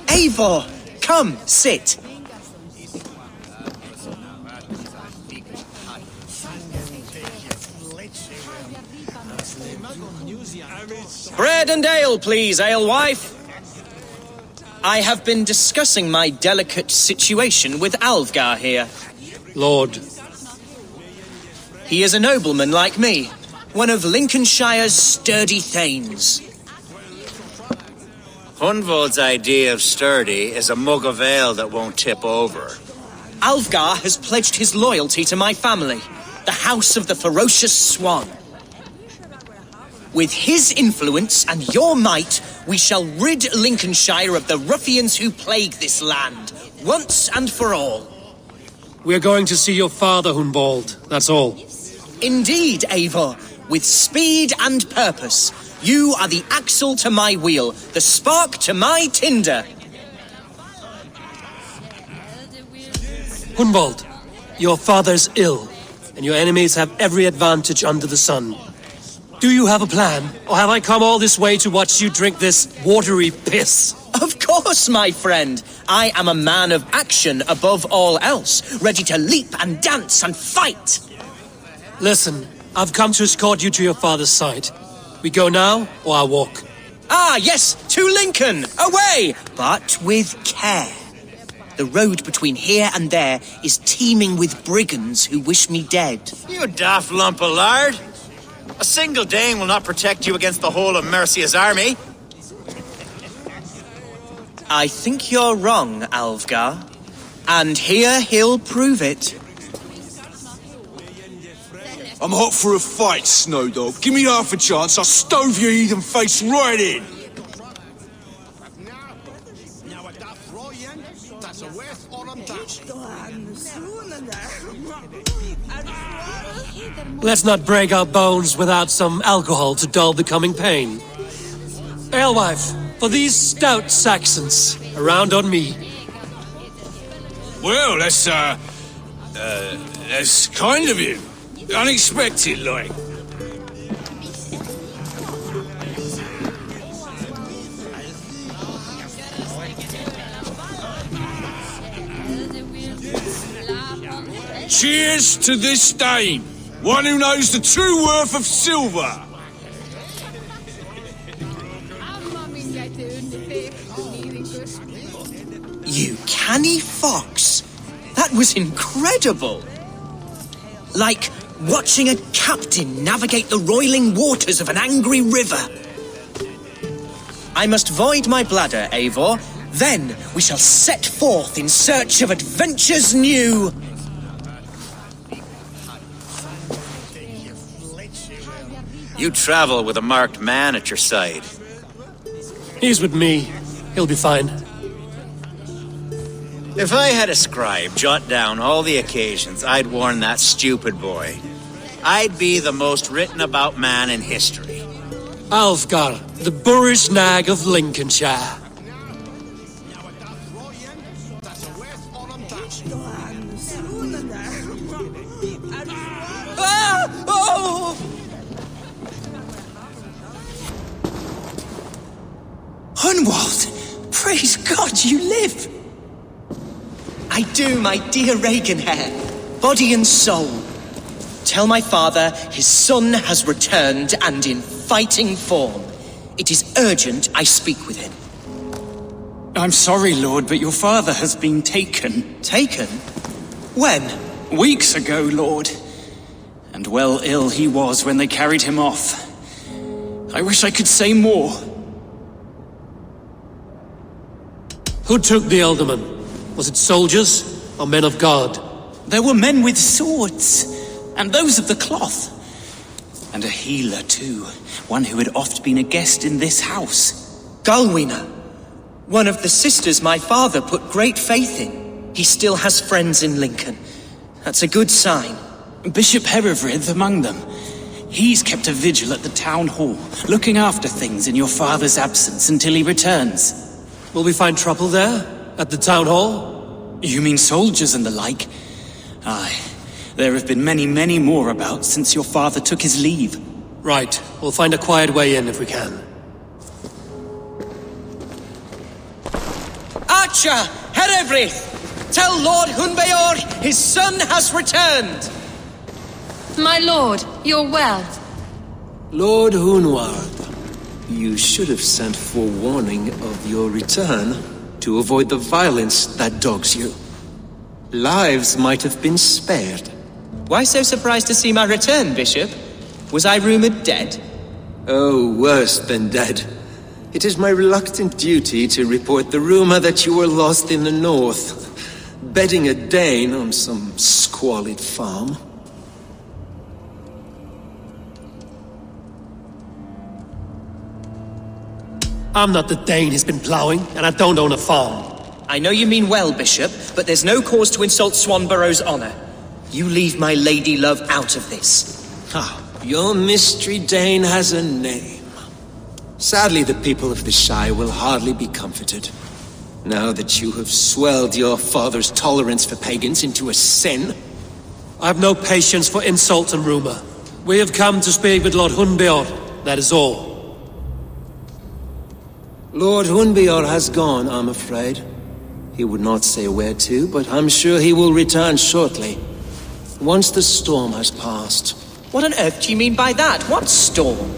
Eivor, come, sit. Bread and ale, please, alewife. I have been discussing my delicate situation with Alfgar here. Lord. He is a nobleman like me, one of Lincolnshire's sturdy thanes. Hunvald's idea of sturdy is a mug of ale that won't tip over. Alfgar has pledged his loyalty to my family, the House of the Ferocious Swan. With his influence and your might, we shall rid Lincolnshire of the ruffians who plague this land, once and for all. We're going to see your father, Hunvald, that's all. Indeed, Eivor, with speed and purpose. You are the axle to my wheel, the spark to my tinder. Hunvald, your father's ill, and your enemies have every advantage under the sun. Do you have a plan, or have I come all this way to watch you drink this watery piss? Of course, my friend. I am a man of action above all else, ready to leap and dance and fight. Listen, I've come to escort you to your father's side. We go now, or I walk? Ah, yes, to Lincoln! Away! But with care. The road between here and there is teeming with brigands who wish me dead. You daft lump of lard! A single Dane will not protect you against the whole of Mercia's army. I think you're wrong, Alfgar. And here he'll prove it. I'm hot for a fight, Snowdog. Give me half a chance, I'll stove your heathen face right in. Let's not break our bones without some alcohol to dull the coming pain. Alewife, for these stout Saxons, around on me. Well, that's kind of you. Unexpected, like. Cheers to this Thein, one who knows the true worth of silver. You canny fox! That was incredible! Like watching a captain navigate the roiling waters of an angry river. I must void my bladder, Eivor. Then we shall set forth in search of adventures new. You travel with a marked man at your side. He's with me. He'll be fine. If I had a scribe jot down all the occasions I'd warn that stupid boy, I'd be the most written about man in history. Alfgar, the boorish nag of Lincolnshire. Ah! Oh! Hunwald! Praise God you live! I do, my dear Regenhair, body and soul. Tell my father his son has returned and in fighting form. It is urgent I speak with him. I'm sorry, Lord, but your father has been taken. Taken? When? Weeks ago, Lord. And well ill he was when they carried him off. I wish I could say more. Who took the Elderman? Was it soldiers or men of God? There were men with swords, and those of the cloth. And a healer, too. One who had oft been a guest in this house. Galwina, one of the sisters my father put great faith in. He still has friends in Lincoln. That's a good sign. Bishop Herefrith among them. He's kept a vigil at the town hall, looking after things in your father's absence until he returns. Will we find trouble there? At the town hall? You mean soldiers and the like? Aye. There have been many, many more about since your father took his leave. Right. We'll find a quiet way in if we can. Archer, Herefrith, tell Lord Hunbeor his son has returned. My lord, you're well. Lord Hunward, you should have sent forewarning of your return to avoid the violence that dogs you. Lives might have been spared. Why so surprised to see my return, Bishop? Was I rumored dead? Oh, worse than dead. It is my reluctant duty to report the rumor that you were lost in the north, bedding a Dane on some squalid farm. I'm not the Dane he's been plowing, and I don't own a farm. I know you mean well, Bishop, but there's no cause to insult Swanborough's honor. You leave my lady love out of this. Your mystery Dane has a name. Sadly, the people of the Shire will hardly be comforted. Now that you have swelled your father's tolerance for pagans into a sin. I have no patience for insult and rumor. We have come to speak with Lord Hunbeor, that is all. Lord Hunbeor has gone, I'm afraid. He would not say where to, but I'm sure he will return shortly. Once the storm has passed. What on earth do you mean by that? What storm?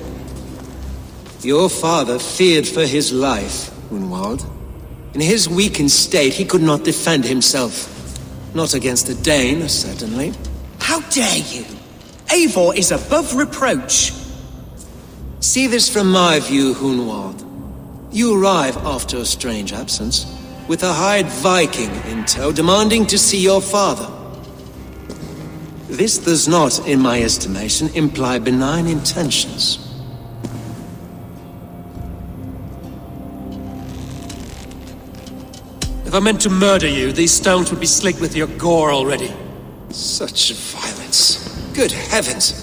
Your father feared for his life, Hunwald. In his weakened state, he could not defend himself. Not against a Dane, certainly. How dare you? Eivor is above reproach. See this from my view, Hunwald. You arrive after a strange absence, with a hired Viking in tow demanding to see your father. This does not, in my estimation, imply benign intentions. If I meant to murder you, these stones would be slicked with your gore already. Such violence. Good heavens!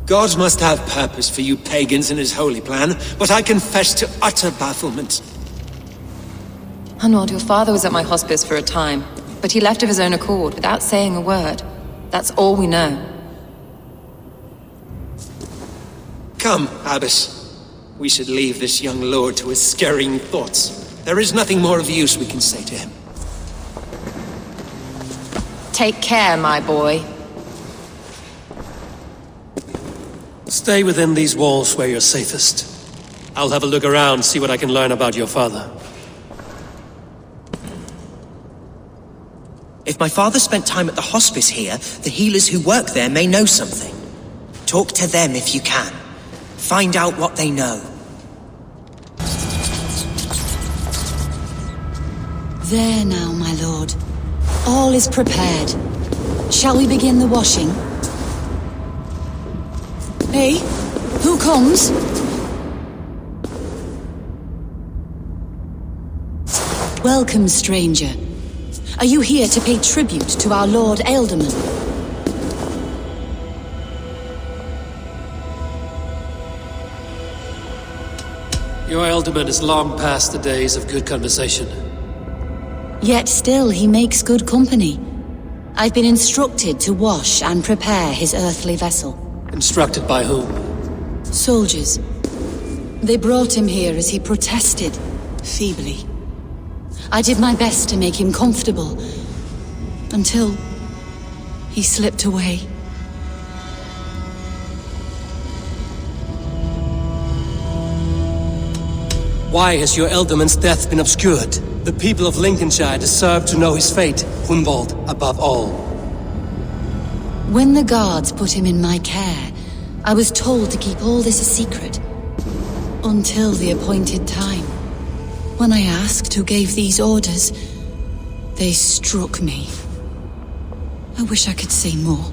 God must have purpose for you pagans in his holy plan, but I confess to utter bafflement. Hunwald, your father was at my hospice for a time, but he left of his own accord without saying a word. That's all we know. Come, Abbess. We should leave this young lord to his scurrying thoughts. There is nothing more of use we can say to him. Take care, my boy. Stay within these walls where you're safest. I'll have a look around, see what I can learn about your father. If my father spent time at the hospice here, the healers who work there may know something. Talk to them if you can. Find out what they know. There now, my lord. All is prepared. Shall we begin the washing? Hey, who comes? Welcome, stranger. Are you here to pay tribute to our Lord Ealdorman? Your Ealdorman is long past the days of good conversation. Yet still he makes good company. I've been instructed to wash and prepare his earthly vessel. Instructed by whom? Soldiers. They brought him here as he protested, feebly. I did my best to make him comfortable, until he slipped away. Why has your Ealdorman's death been obscured? The people of Lincolnshire deserve to know his fate, Hunwald, above all. When the guards put him in my care, I was told to keep all this a secret. Until the appointed time. When I asked who gave these orders, they struck me. I wish I could say more.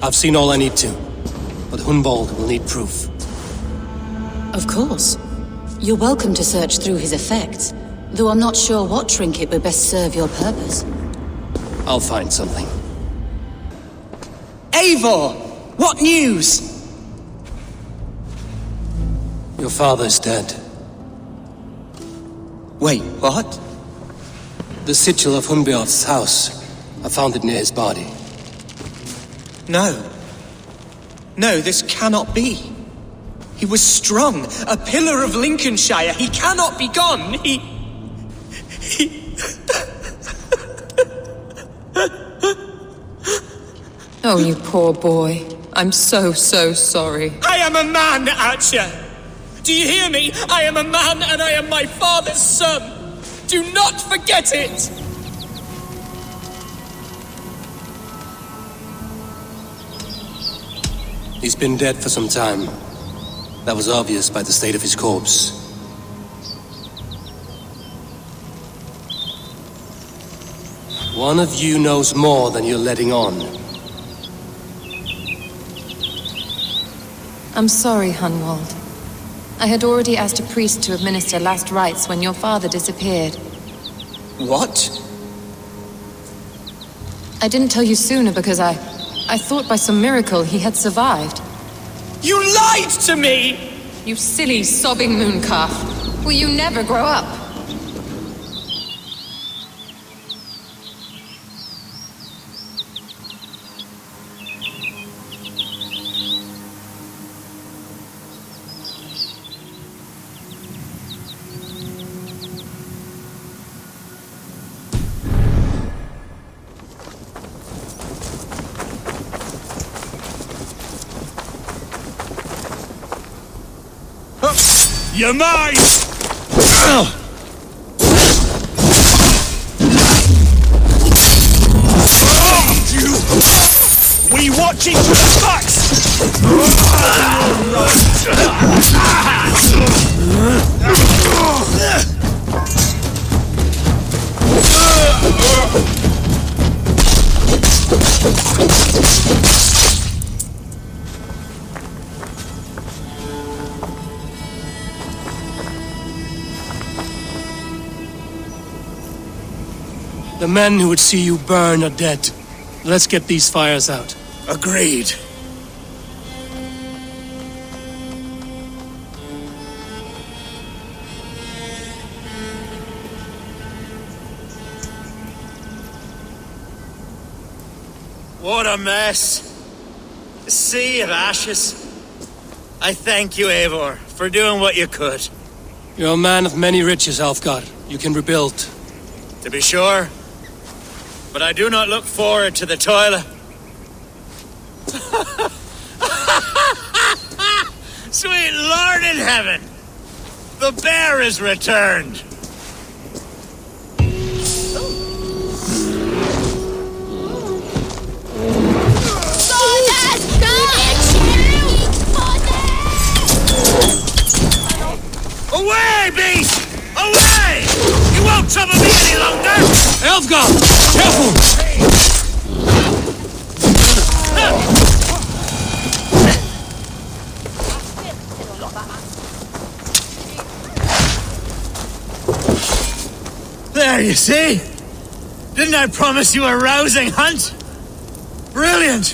I've seen all I need to, but Hunwald will need proof. Of course. You're welcome to search through his effects, though I'm not sure what trinket would best serve your purpose. I'll find something. Eivor! What news? Your father's dead. Wait, what? The sigil of Hunbeor's house. I found it near his body. No. No, this cannot be. He was strong, a pillar of Lincolnshire. He cannot be gone. He... Oh, you poor boy. I'm so sorry. I am a man, Archer. Do you hear me? I am a man and I am my father's son. Do not forget it. He's been dead for some time. That was obvious by the state of his corpse. One of you knows more than you're letting on. I'm sorry, Hunwald. I had already asked a priest to administer last rites when your father disappeared. What? I didn't tell you sooner because I thought by some miracle he had survived. You lied to me! You silly, sobbing mooncalf. Will you never grow up? You're mine! We watching to the facts! The men who would see you burn are dead. Let's get these fires out. Agreed. What a mess. A sea of ashes. I thank you, Eivor, for doing what you could. You're a man of many riches, Alfgar. You can rebuild. To be sure. But I do not look forward to the toilet. Sweet Lord in heaven! The bear is returned! Away, beast! Away! You won't trouble me any longer! Alfgar! Careful! There, you see? Didn't I promise you a rousing hunt? Brilliant!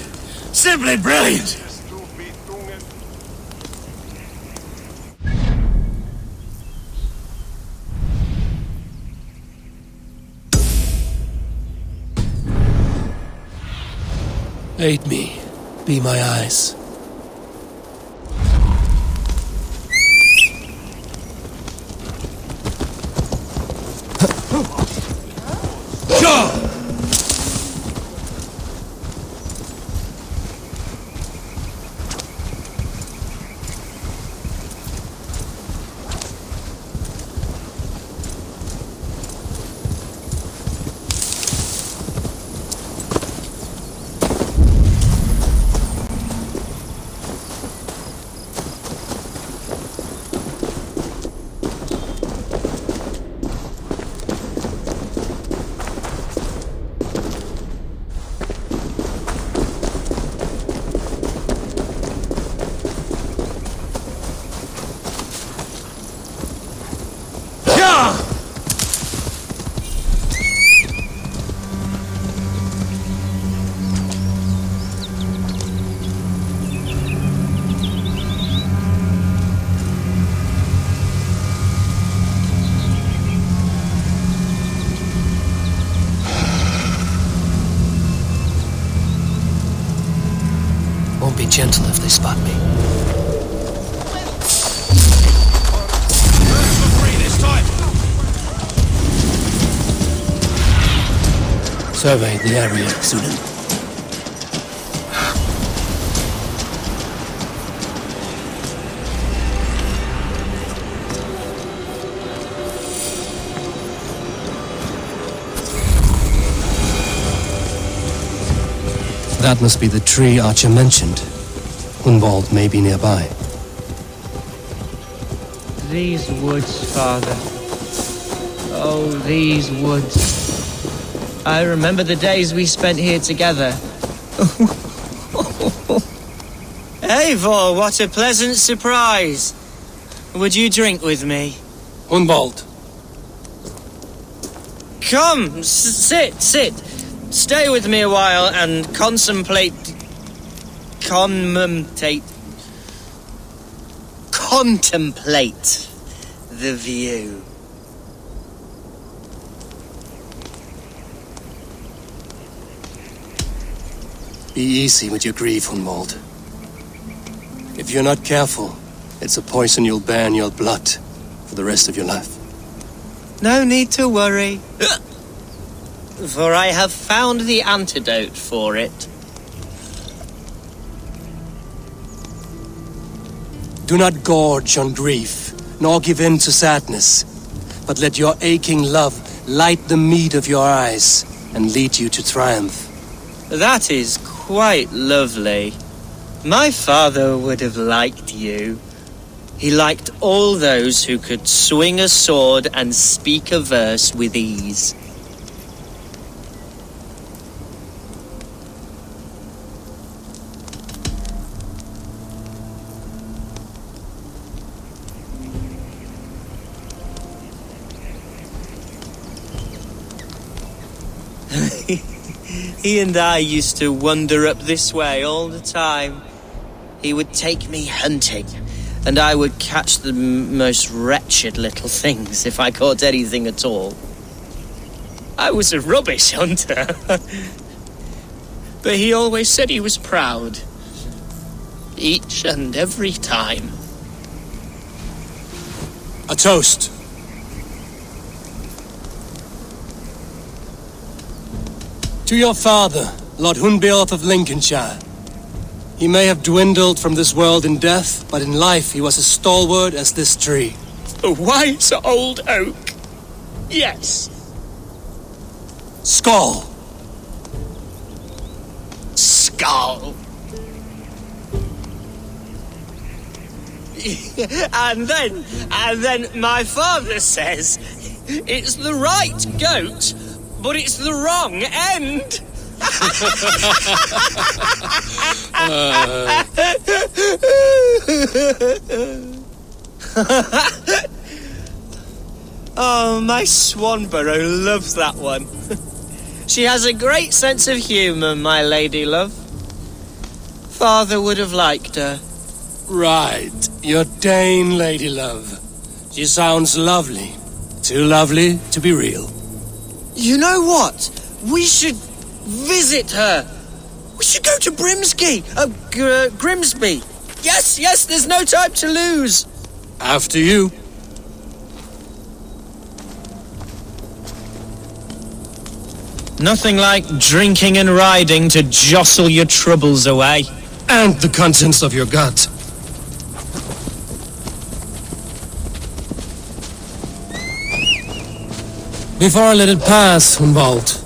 Simply brilliant! Aid me. Be my eyes. Go! Won't be gentle if they spot me. survey the area, Sudan. That must be the tree Archer mentioned. Hunwald may be nearby. These woods, Father. Oh, these woods. I remember the days we spent here together. Eivor, what a pleasant surprise. Would you drink with me? Hunwald! Come, sit. Stay with me a while and contemplate the view. Be easy with your grief, Hunwald. If you're not careful, it's a poison you'll bear in your blood for the rest of your life. No need to worry, for I have found the antidote for it. Do not gorge on grief, nor give in to sadness, but let your aching love light the mead of your eyes and lead you to triumph. That is quite lovely. My father would have liked you. He liked all those who could swing a sword and speak a verse with ease. He and I used to wander up this way all the time. He would take me hunting, and I would catch the most wretched little things if I caught anything at all. I was a rubbish hunter. But he always said he was proud. Each and every time. A toast. To your father, Lord Hunbeorth of Lincolnshire. He may have dwindled from this world in death, but in life he was as stalwart as this tree. A wise old oak. Yes. Skull! Skull. And then my father says it's the right goat, but it's the wrong end. Oh, my Swanborough loves that one. She has a great sense of humour, my lady love. Father would have liked her. Right, your Thein lady love. She sounds lovely. Too lovely to be real. You know what? We should visit her. We should go to Grimsby. Yes, there's no time to lose. After you. Nothing like drinking and riding to jostle your troubles away. And the contents of your gut. Before I let it pass, Hunwald,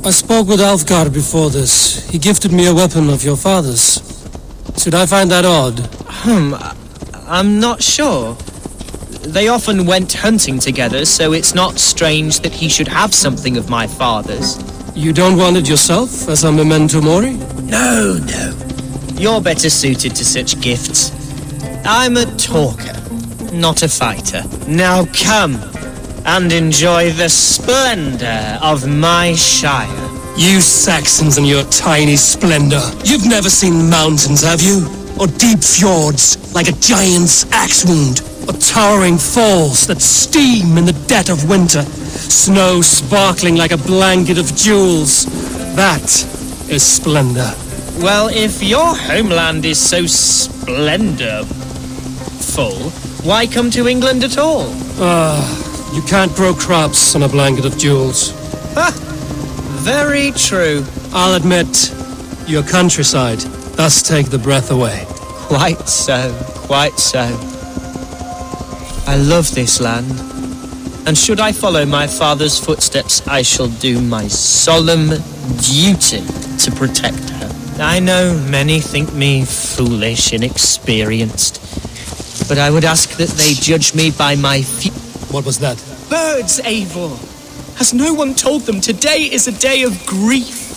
I spoke with Alfgar before this. He gifted me a weapon of your father's. Should I find that odd? I'm not sure. They often went hunting together, so it's not strange that he should have something of my father's. You don't want it yourself, as a memento mori? No. You're better suited to such gifts. I'm a talker, not a fighter. Now come and enjoy the splendor of my shire. You Saxons and your tiny splendor. You've never seen mountains, have you? Or deep fjords, like a giant's axe wound? Or towering falls that steam in the dead of winter? Snow sparkling like a blanket of jewels? That is splendor. Well, if your homeland is so splendorful, why come to England at all? You can't grow crops on a blanket of jewels. Very true. I'll admit, your countryside does take the breath away. Quite so, quite so. I love this land, and should I follow my father's footsteps, I shall do my solemn duty to protect her. I know many think me foolish, inexperienced, but I would ask that they judge me by my What was that? birds, Eivor. Has no one told them today is a day of grief?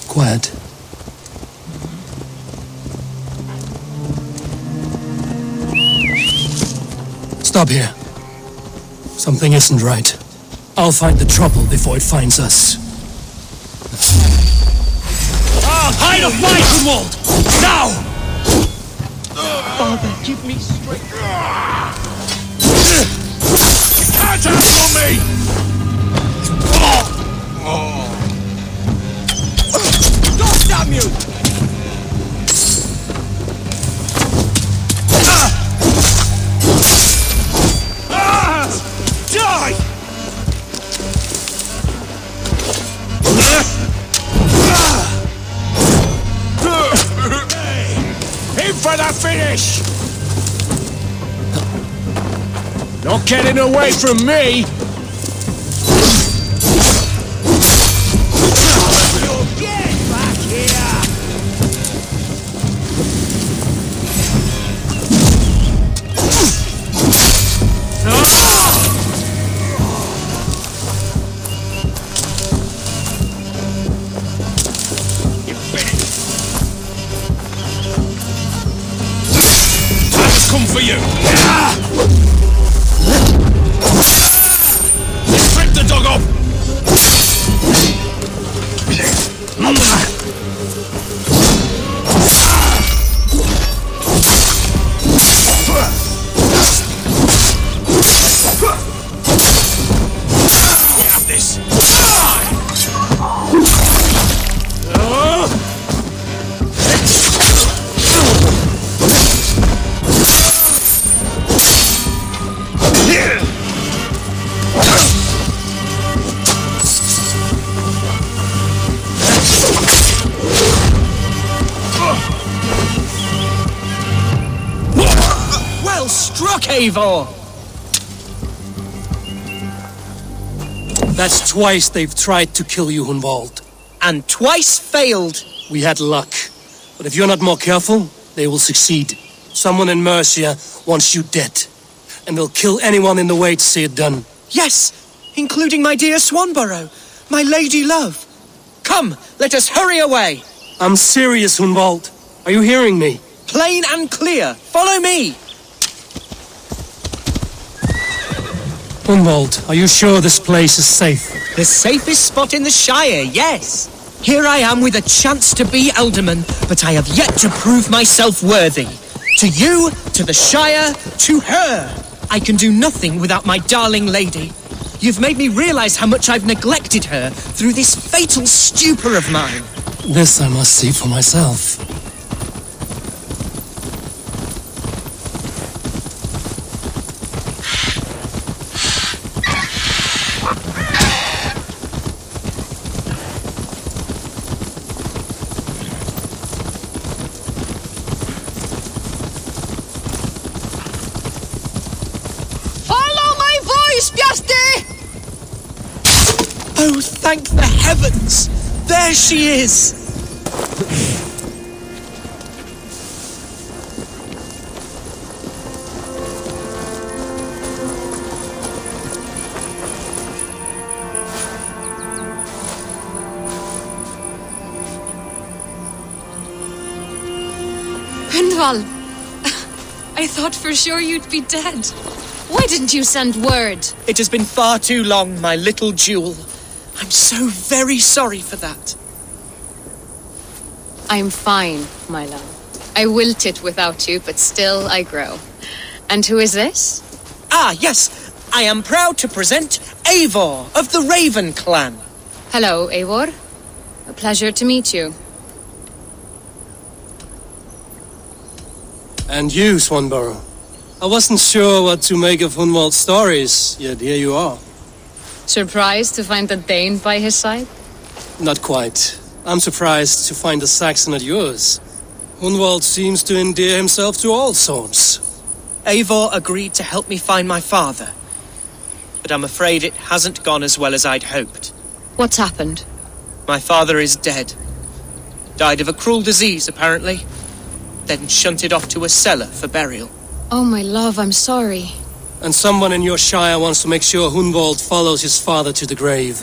Quiet. Stop here. Something isn't right. I'll find the trouble before it finds us. Hide of my Grunwald! Now! Father, give me strength. Can't handle me! God damn you! Die! In for the finish! Not getting away from me! Get back here! Come for you! Rip the dog off! We have this! Well struck, Eivor! That's twice they've tried to kill you, Hunwald. And twice failed. We had luck. But if you're not more careful, they will succeed. Someone in Mercia wants you dead. And they'll kill anyone in the way to see it done. Yes, including my dear Swanborough, my lady love. Come, let us hurry away. I'm serious, Hunwald. Are you hearing me? Plain and clear. Follow me. Hunwald, are you sure this place is safe? The safest spot in the Shire, yes. Here I am with a chance to be Alderman, but I have yet to prove myself worthy. To you, to the Shire, to her. I can do nothing without my darling lady. You've made me realize how much I've neglected her through this fatal stupor of mine. This I must see for myself. Oh, thank the heavens! There she is! Hunwald, I thought for sure you'd be dead. Why didn't you send word? It has been far too long, my little jewel. I'm so very sorry for that. I'm fine, my love. I wilted without you, but still I grow. And who is this? Ah, yes. I am proud to present Eivor of the Raven clan. Hello, Eivor. A pleasure to meet you. And you, Swanborough. I wasn't sure what to make of Hunwald's stories, yet here you are. Surprised to find the Thein by his side? Not quite. I'm surprised to find a Saxon at yours. Hunwald seems to endear himself to all sorts. Eivor agreed to help me find my father. But I'm afraid it hasn't gone as well as I'd hoped. What's happened? My father is dead. Died of a cruel disease, apparently. Then shunted off to a cellar for burial. Oh, my love, I'm sorry. And someone in your shire wants to make sure Hunwald follows his father to the grave.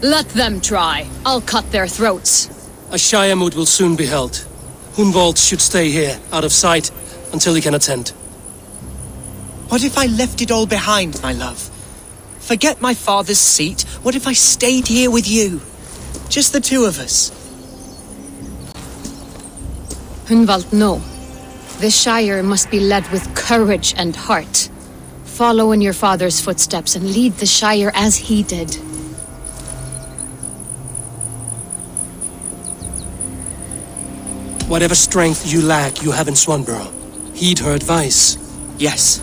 Let them try. I'll cut their throats. A shire moot will soon be held. Hunwald should stay here, out of sight, until he can attend. What if I left it all behind, my love? Forget my father's seat. What if I stayed here with you? Just the two of us. Hunwald, no. This Shire must be led with courage and heart. Follow in your father's footsteps and lead the Shire as he did. Whatever strength you lack, you have in Swanborough. Heed her advice. Yes.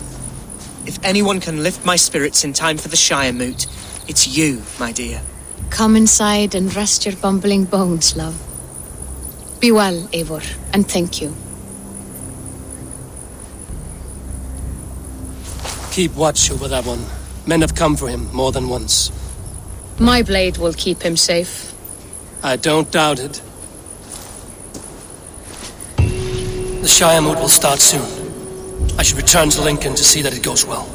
If anyone can lift my spirits in time for the Shire moot, it's you, my dear. Come inside and rest your bumbling bones, love. Be well, Eivor, and thank you. Keep watch over that one. Men have come for him more than once. My blade will keep him safe. I don't doubt it. The Shire moot will start soon. I should return to Lincoln to see that it goes well.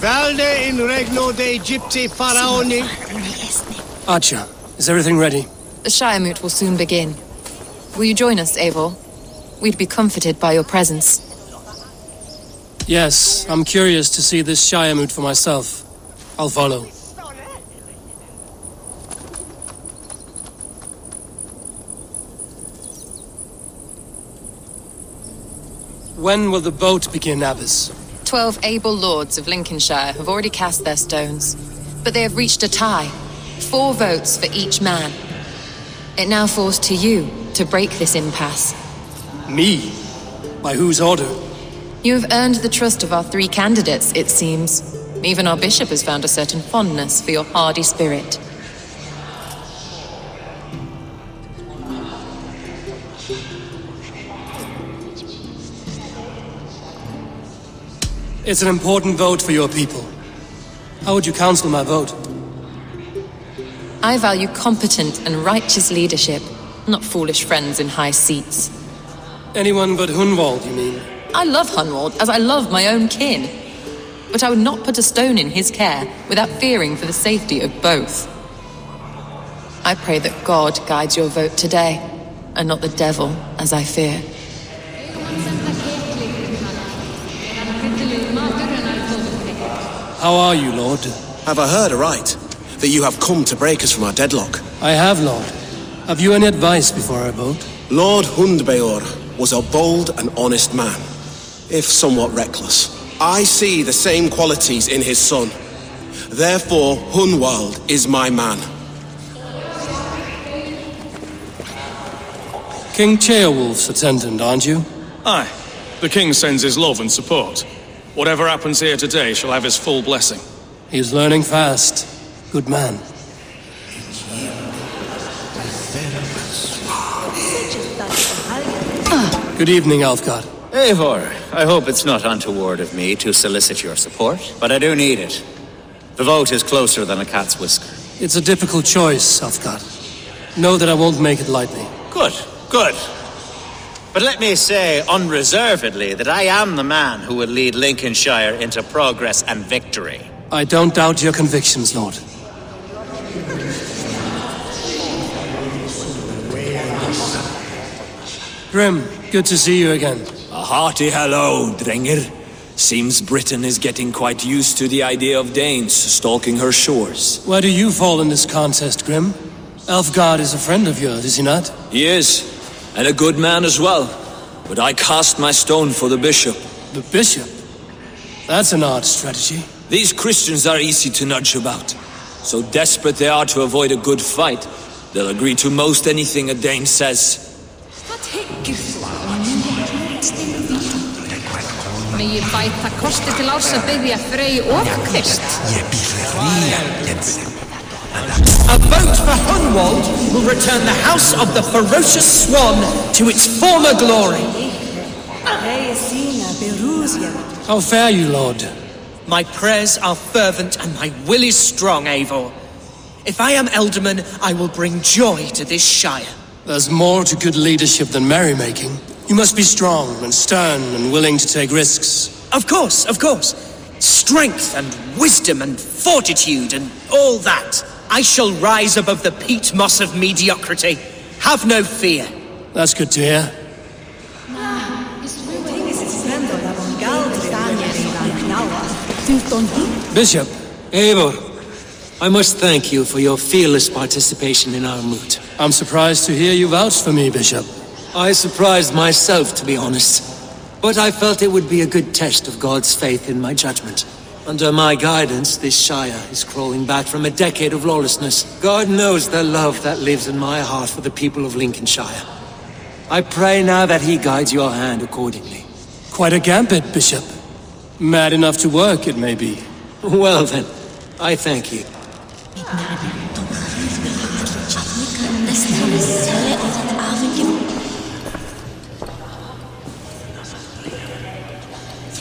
Valde in regno de Egypti Pharaoni. Archer, is everything ready? The Shire moot will soon begin. Will you join us, Eivor? We'd be comforted by your presence. Yes, I'm curious to see this Shire moot for myself. I'll follow. When will the boat begin, Abbess? 12 able lords of Lincolnshire have already cast their stones, but they have reached a tie. 4 votes for each man. It now falls to you to break this impasse. Me? By whose order? You have earned the trust of our 3 candidates, it seems. Even our bishop has found a certain fondness for your hardy spirit. It's an important vote for your people. How would you counsel my vote? I value competent and righteous leadership, not foolish friends in high seats. Anyone but Hunwald, you mean? I love Hunwald as I love my own kin. But I would not put a stone in his care without fearing for the safety of both. I pray that God guides your vote today, and not the devil, as I fear. How are you, Lord? Have I heard aright that you have come to break us from our deadlock? I have, Lord. Have you any advice before I vote? Lord Hundbeor was a bold and honest man, if somewhat reckless. I see the same qualities in his son. Therefore, Hunwald is my man. King Ceolwulf's attendant, aren't you? Aye. The king sends his love and support. Whatever happens here today shall have his full blessing. He's learning fast. Good man. Good evening, Alfgard. Eivor, I hope it's not untoward of me to solicit your support, but I do need it. The vote is closer than a cat's whisker. It's a difficult choice, Alfgard. Know that I won't make it lightly. Good, good. But let me say unreservedly that I am the man who will lead Lincolnshire into progress and victory. I don't doubt your convictions, Lord. Grim, good to see you again. A hearty hello, Drenger. Seems Britain is getting quite used to the idea of Danes stalking her shores. Where do you fall in this contest, Grim? Alfgard is a friend of yours, is he not? He is, and a good man as well. But I cast my stone for the bishop. The bishop? That's an odd strategy. These Christians are easy to nudge about. So desperate they are to avoid a good fight, they'll agree to most anything a Dane says. Megi bæta kosti til árs að biðja Frey og Krist. A vote for Hunwald will return the House of the Ferocious Swan to its former glory. How fare you, Lord? My prayers are fervent and my will is strong, Eivor. If I am Elderman, I will bring joy to this shire. There's more to good leadership than merrymaking. You must be strong and stern and willing to take risks. Of course, of course. Strength and wisdom and fortitude and all that. I shall rise above the peat moss of mediocrity. Have no fear. That's good to hear. Bishop. Eivor, I must thank you for your fearless participation in our moot. I'm surprised to hear you vouch for me, Bishop. I surprised myself, to be honest. But I felt it would be a good test of God's faith in my judgment. Under my guidance, this shire is crawling back from a decade of lawlessness. God knows the love that lives in my heart for the people of Lincolnshire. I pray now that he guides your hand accordingly. Quite a gambit, Bishop. Mad enough to work, it may be. Well then, I thank you.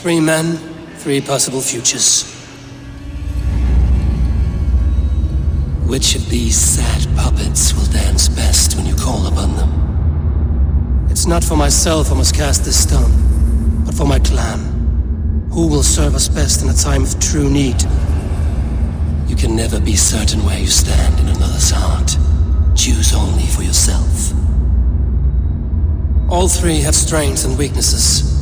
3 men, 3 possible futures. Which of these sad puppets will dance best when you call upon them? It's not for myself I must cast this stone, but for my clan. Who will serve us best in a time of true need? You can never be certain where you stand in another's heart. Choose only for yourself. All 3 have strengths and weaknesses.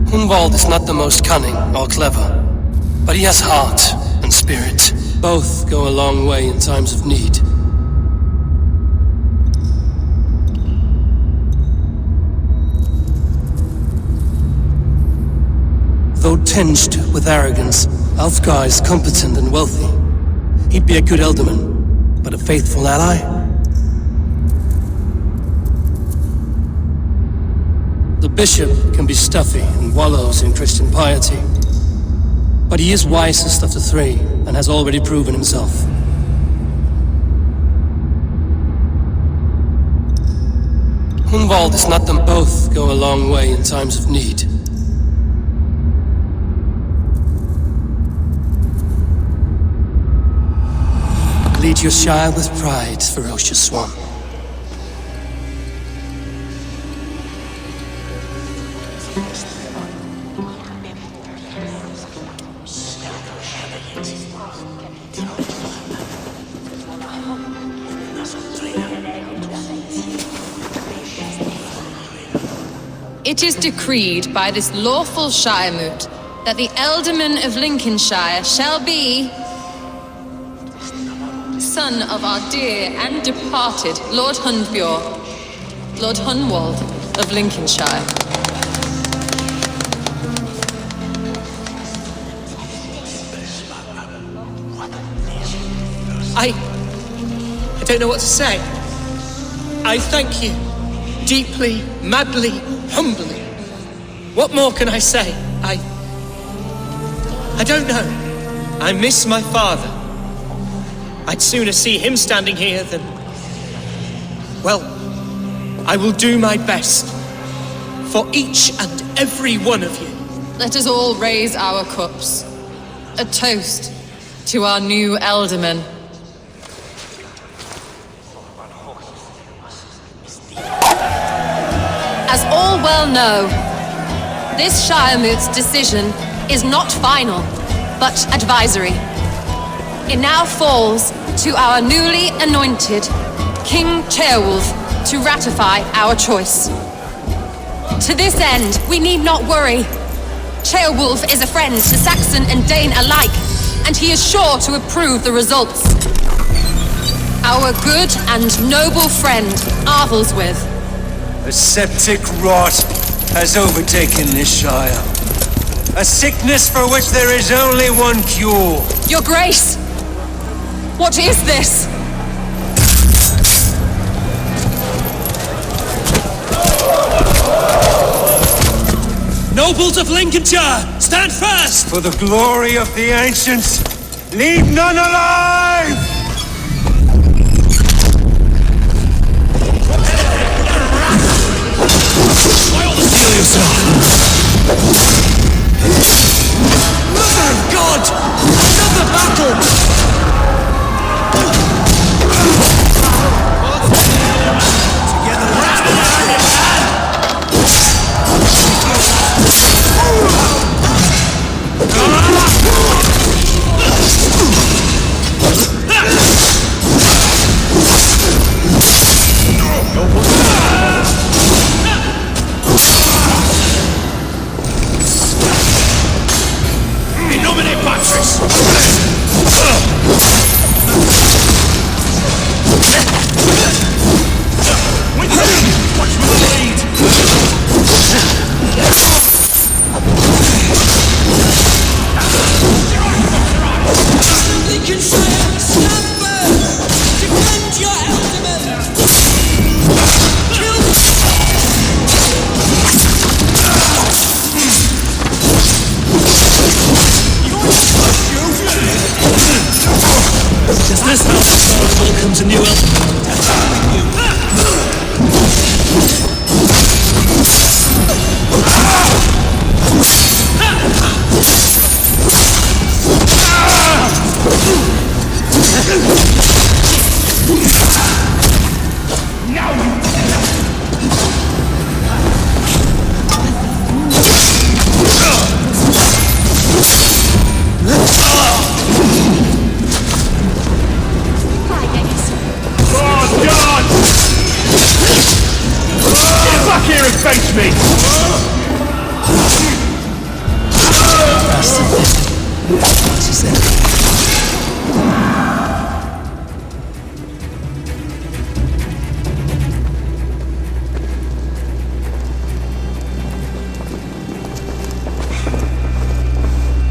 Hunwald is not the most cunning or clever, but he has heart and spirit. Both go a long way in times of need. Though tinged with arrogance, Alfgar is competent and wealthy. He'd be a good Elderman, but a faithful ally? The bishop can be stuffy and wallows in Christian piety. But he is wisest of the 3, and has already proven himself. Hunwald is not them both go a long way in times of need. Lead your shire with pride, ferocious swan. It is decreed by this lawful shire moot that the Elderman of Lincolnshire shall be son of our dear and departed Lord Hundbjorn, Lord Hunwald of Lincolnshire. I don't know what to say. I thank you. Deeply, madly, humbly. What more can I say? I don't know. I miss my father. I'd sooner see him standing here than... Well, I will do my best for each and every one of you. Let us all raise our cups. A toast to our new Elderman. As all well know, this Shiremoot's decision is not final, but advisory. It now falls to our newly anointed King Ceolwulf to ratify our choice. To this end, we need not worry. Ceolwulf is a friend to Saxon and Dane alike, and he is sure to approve the results. Our good and noble friend, Arthelswith. A septic rot has overtaken this Shire. A sickness for which there is only one cure. Your Grace! What is this? Nobles of Lincolnshire, stand fast! For the glory of the ancients, leave none alive! Kill yourself! Mother of God! Another battle!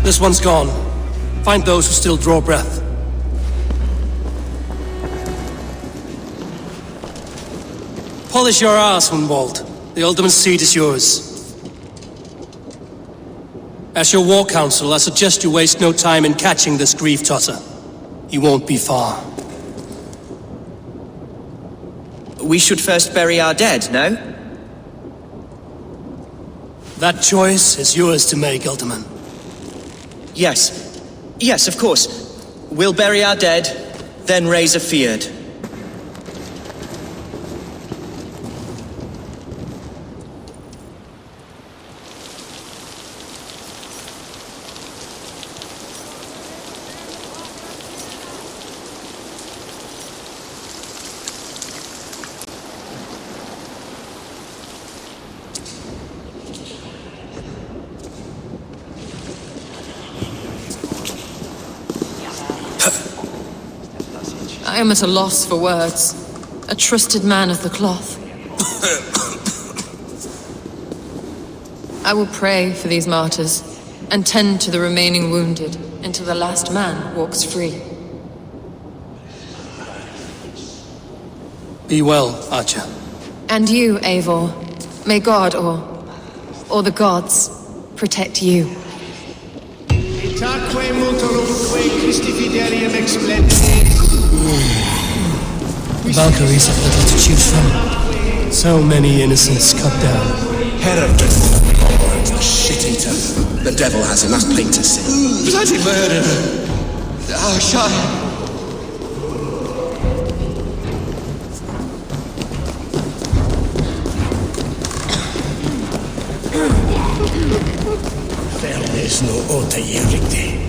This one's gone. Find those who still draw breath. Polish your ass, Hunwald. The Alderman's seat is yours. As your war council, I suggest you waste no time in catching this grief-tosser. He won't be far. We should first bury our dead, no? That choice is yours to make, Alderman. Yes. Yes, of course. We'll bury our dead, then raise a feard. I am at a loss for words. A trusted man of the cloth. I will pray for these martyrs, and tend to the remaining wounded, until the last man walks free. Be well, Archer. And you, Eivor. May God, or the gods, protect you. Itaque multorumque Christi fidelium explendit. The Valkyries have little to choose from. So many innocents cut down. Hereford burns the shit-eater. The devil has him, that's plain to see. Bloody murderer! Our Shire! There is no Ota Yerikte.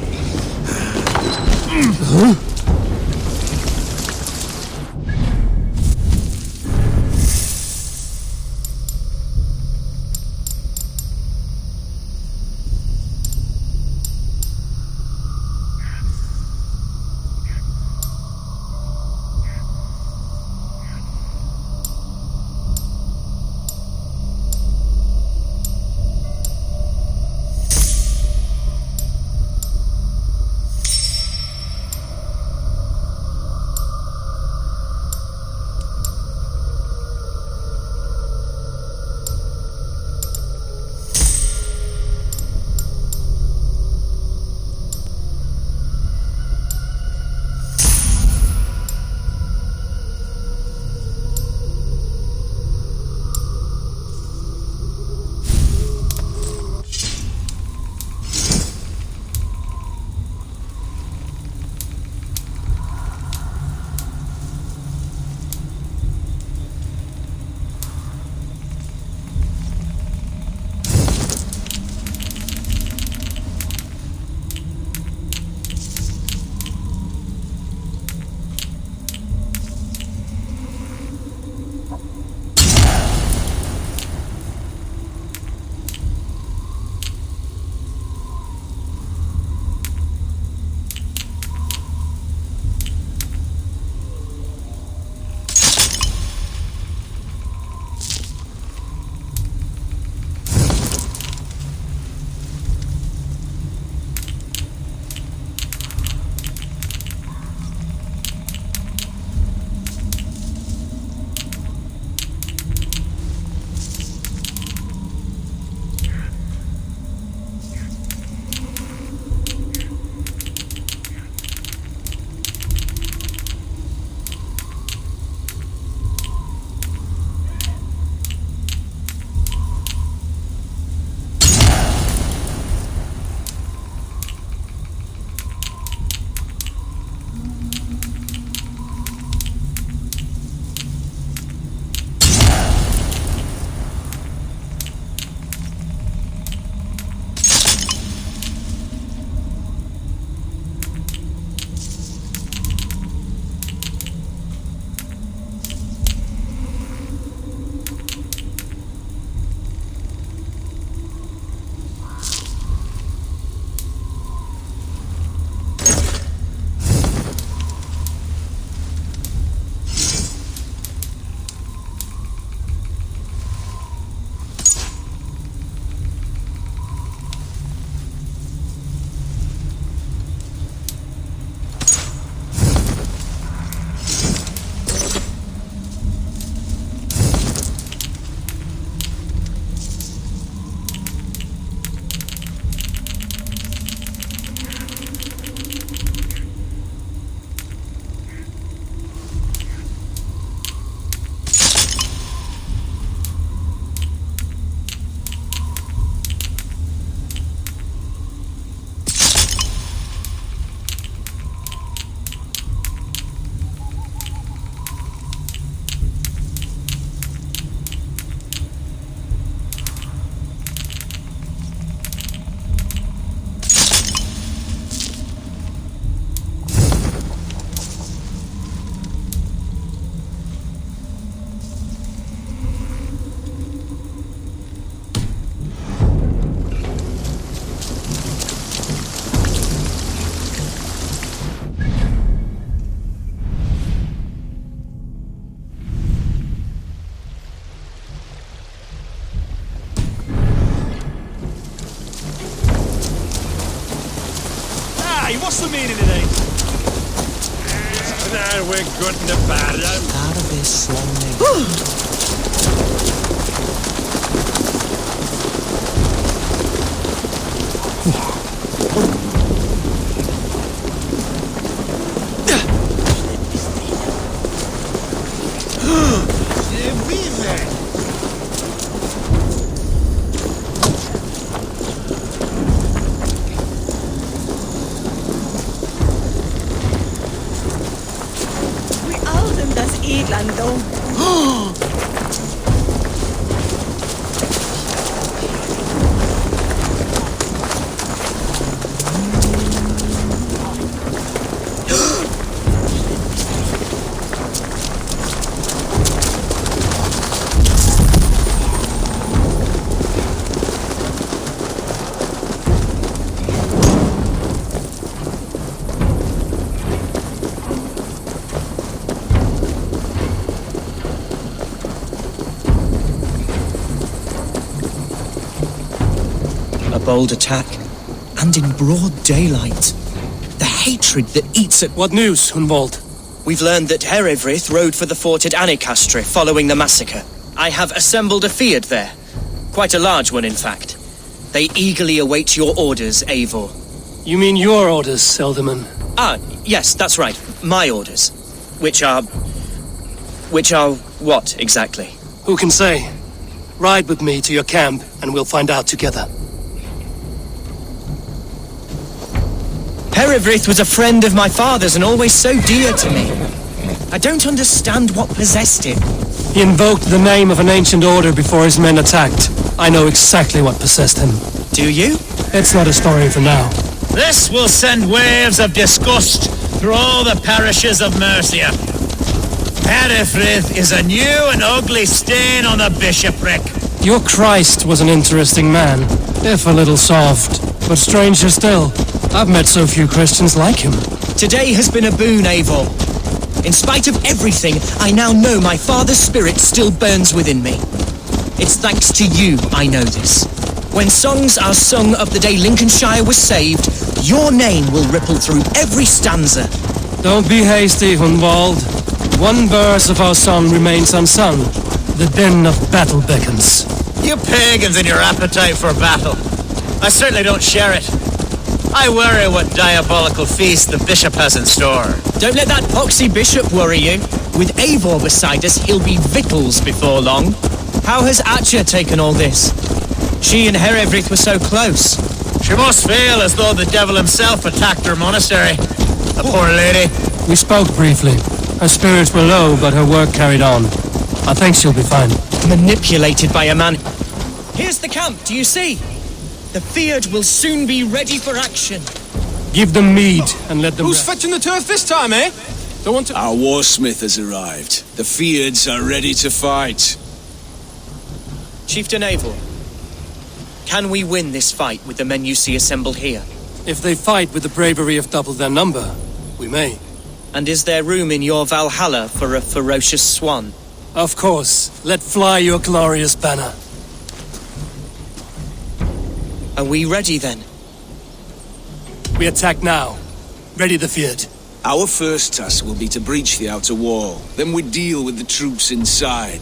What's the meaning of these? Now we're good in the bad. Out of this slowly. bold attack, and in broad daylight. The hatred that eats at... What news, Hunwald? We've learned that Herevrith rode for the fort at Annikastre following the massacre. I have assembled a field there. Quite a large one, in fact. They eagerly await your orders, Eivor. You mean your orders, Elderman? Ah, yes, that's right. My orders. Which are what, exactly? Who can say? Ride with me to your camp, and we'll find out together. Herevrith was a friend of my father's and always so dear to me. I don't understand what possessed him. He invoked the name of an ancient order before his men attacked. I know exactly what possessed him. Do you? It's not a story for now. This will send waves of disgust through all the parishes of Mercia. Herevrith is a new and ugly stain on the bishopric. Your Christ was an interesting man, if a little soft. But stranger still, I've met so few Christians like him. Today has been a boon, Eivor. In spite of everything, I now know my father's spirit still burns within me. It's thanks to you I know this. When songs are sung of the day Lincolnshire was saved, your name will ripple through every stanza. Don't be hasty, Hunwald. One verse of our song remains unsung. The din of battle beckons. You pagans and your appetite for battle. I certainly don't share it. I worry what diabolical feast the bishop has in store. Don't let that poxy bishop worry you. With Eivor beside us, he'll be victuals before long. How has Atcha taken all this? She and Herevrith were so close. She must feel as though the devil himself attacked her monastery. The poor lady. We spoke briefly. Her spirits were low, but her work carried on. I think she'll be fine. Manipulated by a man. Here's the camp, do you see? The Field will soon be ready for action. Give them mead and let them... Who's fetching the turf this time, eh? Don't want to... Our warsmith has arrived. The Fields are ready to fight. Chieftain Eivor, can we win this fight with the men you see assembled here? If they fight with the bravery of double their number, we may. And is there room in your Valhalla for a ferocious swan? Of course. Let fly your glorious banner. Are we ready then? We attack now. Ready the field. Our first task will be to breach the outer wall. Then we deal with the troops inside.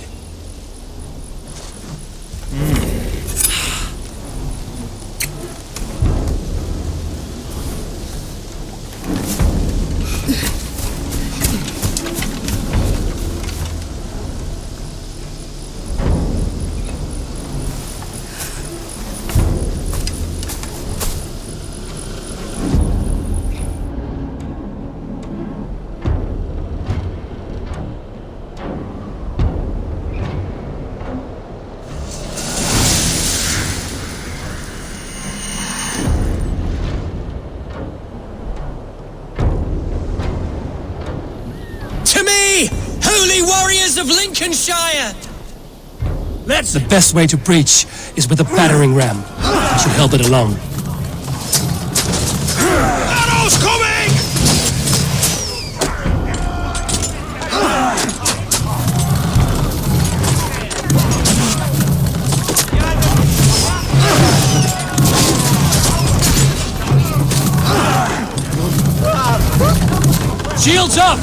Holy warriors of Lincolnshire! The best way to breach is with a battering ram. I should help it along. Arrows coming! Shields up!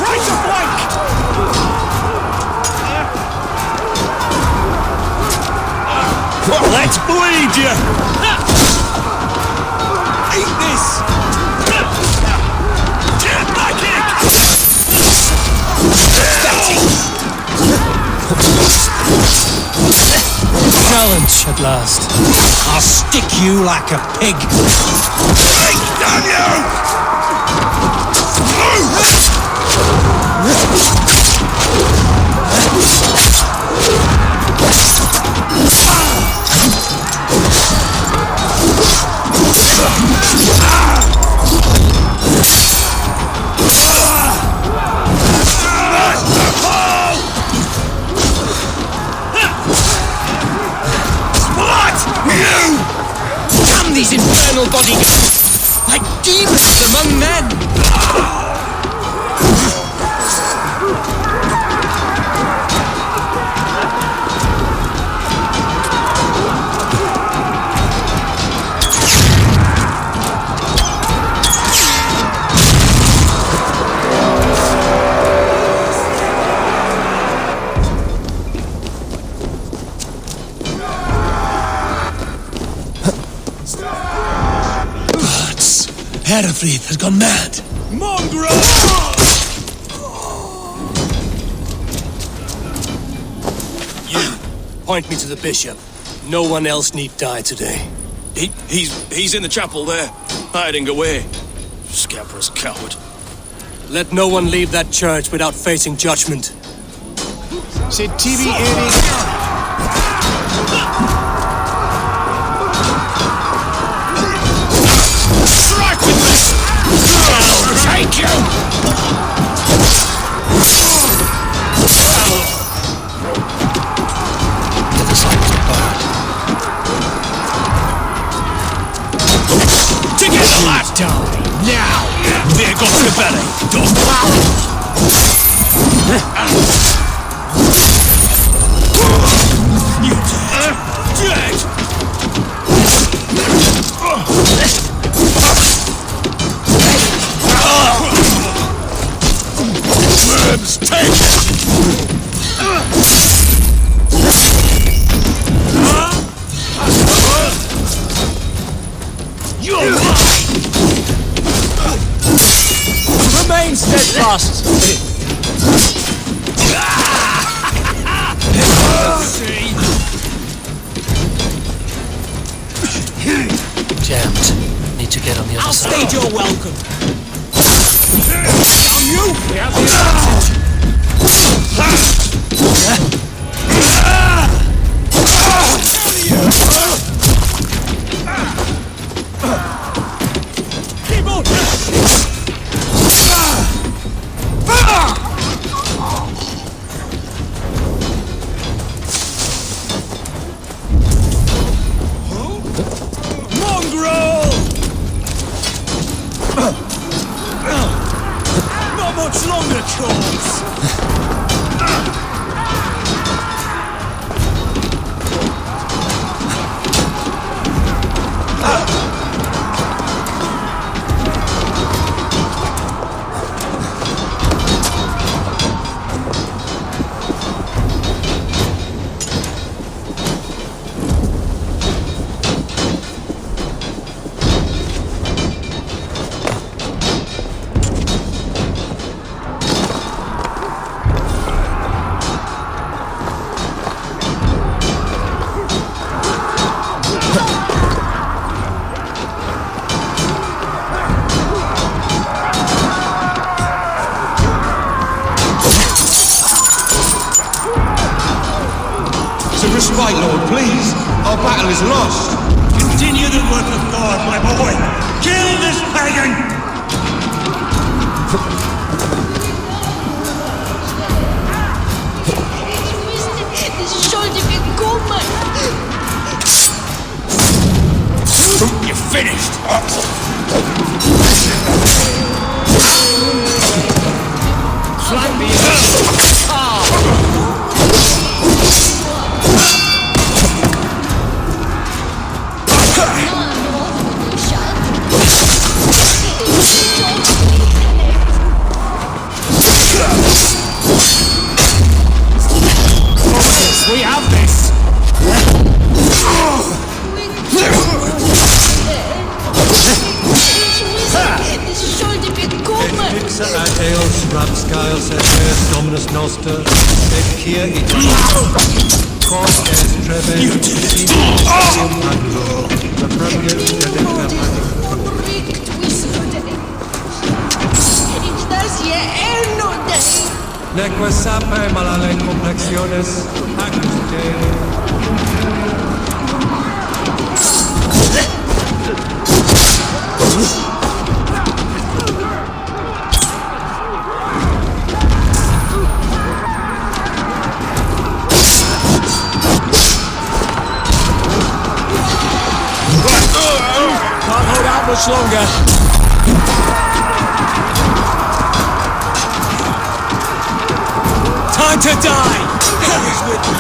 Try to flank! Let's bleed you! Eat this! My kick! Challenge at last. I'll stick you like a pig! Damn you! Damn these infernal bodyguards! Like demons among men! Herefrith has gone mad. Mongrel! You, point me to the bishop. No one else need die today. He's in the chapel there, hiding away. Scabrous coward. Let no one leave that church without facing judgment. Said TV Eddie. Take you! Together, lads! Now! There goes your belly, dog! You dead! Dead! Worms, take it! You're mine! Remain steadfast! Jammed. Need to get on the other side. I'll stage your welcome! On you! We have the Keep on! Mongrel! Not much longer, Charles! Respite, Lord, please. Our battle is lost. Continue the work of God, my boy! Kill this pagan! You're finished! Flank me! Vixa ad eos rapscales et eos dominus noster, et kia itam. Quod eres trebe, simum pacto, reprebiet dedicta neque sape malale complexiones, actus Dei. Can't hold out much longer. Time to die! God is with me.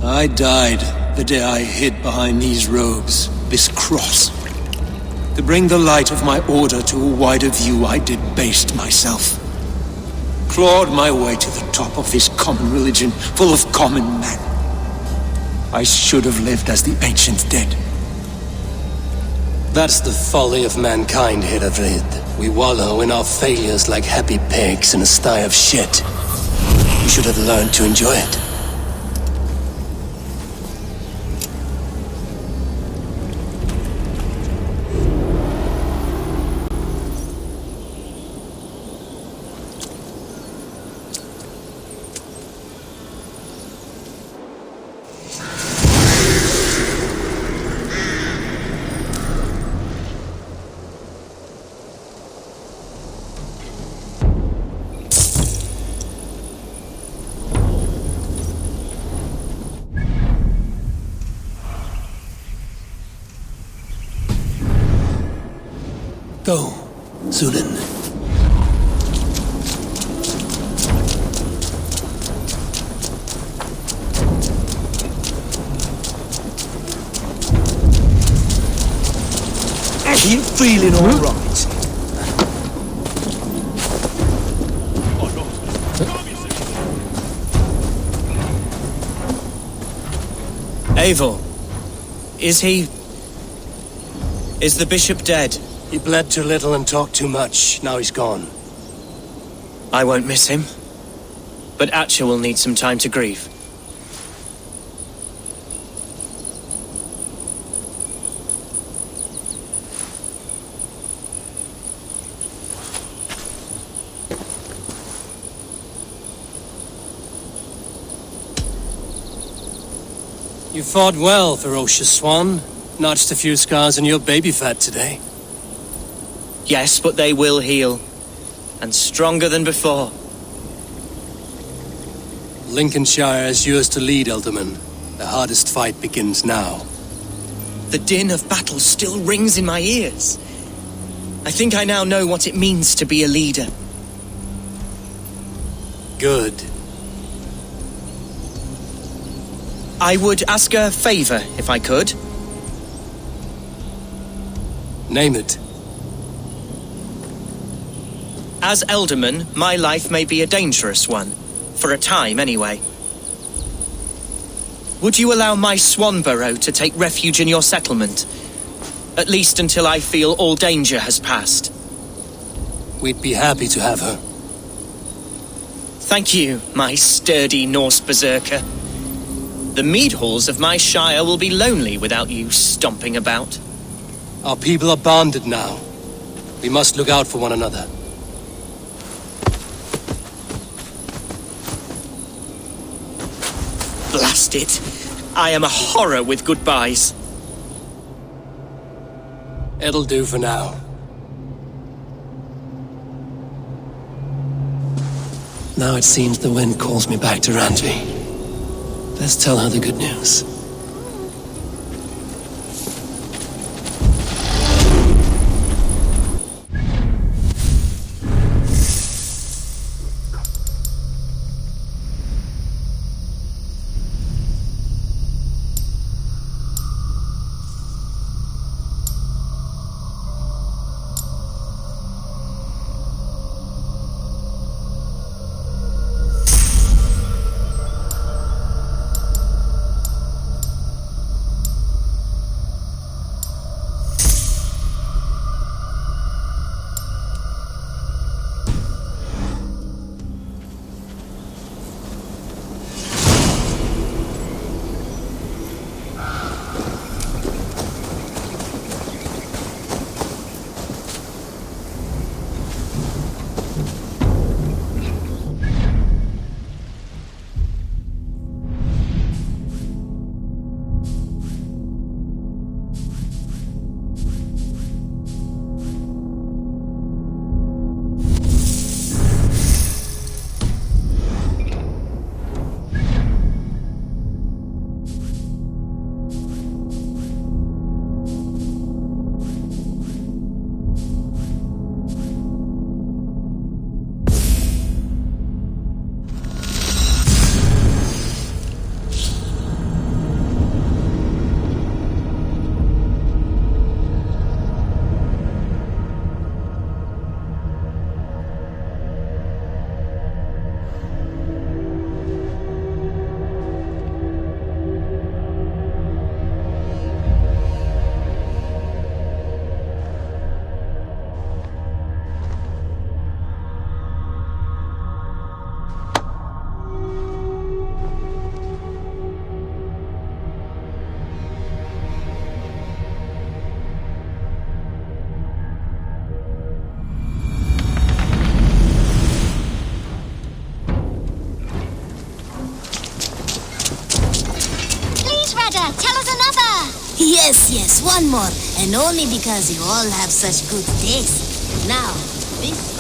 I died the day I hid behind these robes, this cross. To bring the light of my order to a wider view, I debased myself. Clawed my way to the top of this common religion, full of common men. I should have lived as the ancient did. That's the folly of mankind, Heravrid. We wallow in our failures like happy pigs in a sty of shit. We should have learned to enjoy it. Go, Zulin. You feeling all right? Eivor, is the bishop dead? He bled too little and talked too much. Now he's gone. I won't miss him. But Atcha will need some time to grieve. You fought well, ferocious swan. Notched a few scars on your baby fat today. Yes, but they will heal. And stronger than before. Lincolnshire is yours to lead, Elderman. The hardest fight begins now. The din of battle still rings in my ears. I think I now know what it means to be a leader. Good. I would ask a favor, if I could. Name it. As Elderman, my life may be a dangerous one. For a time, anyway. Would you allow my swan burrow to take refuge in your settlement? At least until I feel all danger has passed. We'd be happy to have her. Thank you, my sturdy Norse berserker. The mead halls of my shire will be lonely without you stomping about. Our people are bonded now. We must look out for one another. Blast it. I am a horror with goodbyes. It'll do for now. Now it seems the wind calls me back to Randvi. Let's tell her the good news. Yes, one more. And only because you all have such good taste. Now, this...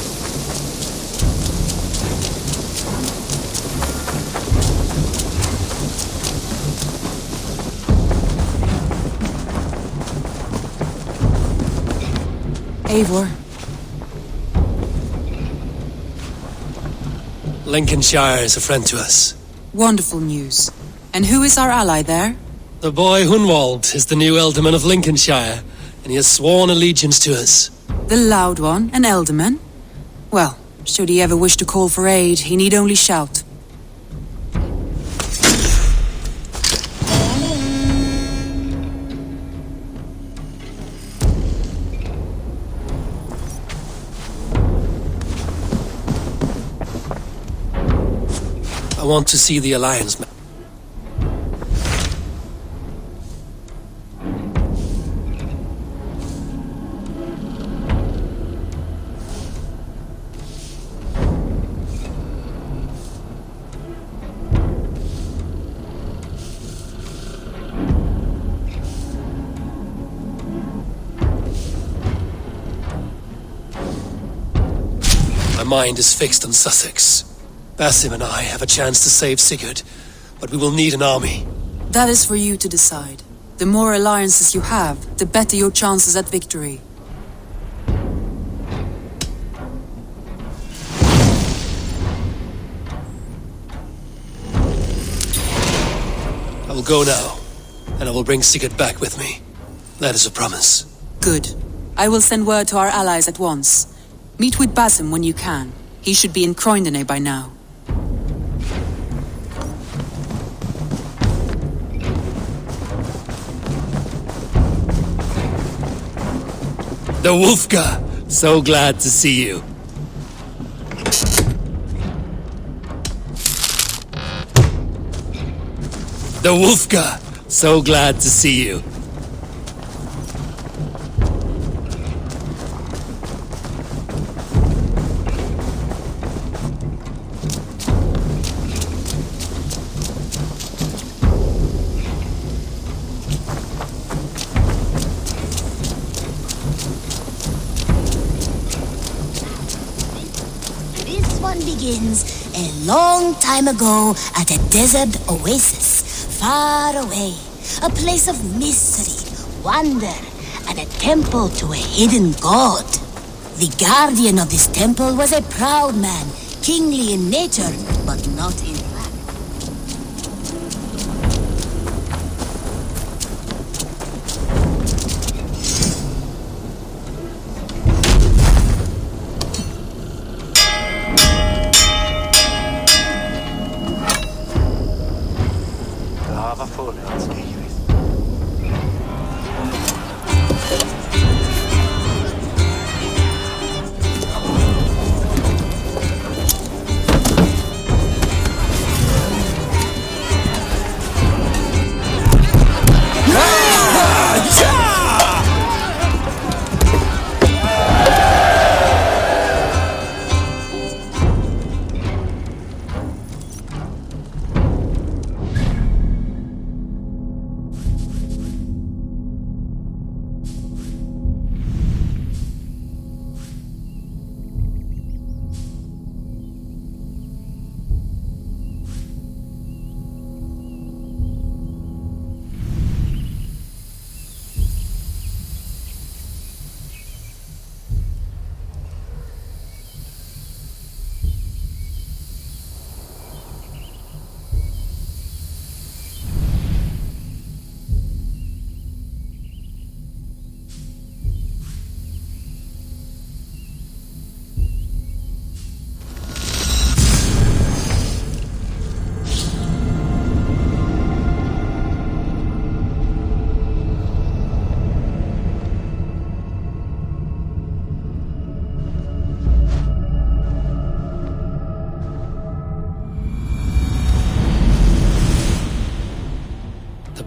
Eivor. Lincolnshire is a friend to us. Wonderful news. And who is our ally there? The boy Hunwald is the new Ealdorman of Lincolnshire, and he has sworn allegiance to us. The Loud One, an Ealdorman? Well, should he ever wish to call for aid, he need only shout. I want to see the Alliance map. My mind is fixed on Sussex. Basim and I have a chance to save Sigurd, but we will need an army. That is for you to decide. The more alliances you have, the better your chances at victory. I will go now, and I will bring Sigurd back with me. That is a promise. Good. I will send word to our allies at once. Meet with Basim when you can. He should be in Croydon by now. The Wolfka! So glad to see you. The Wolfka! So glad to see you. This one begins a long time ago at a desert oasis, far away. A place of mystery, wonder, and a temple to a hidden god. The guardian of this temple was a proud man, kingly in nature, but not in fact.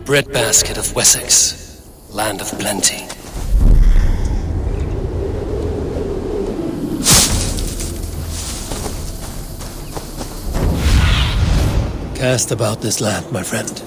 Breadbasket of Wessex, land of plenty. Cast about this land, my friend.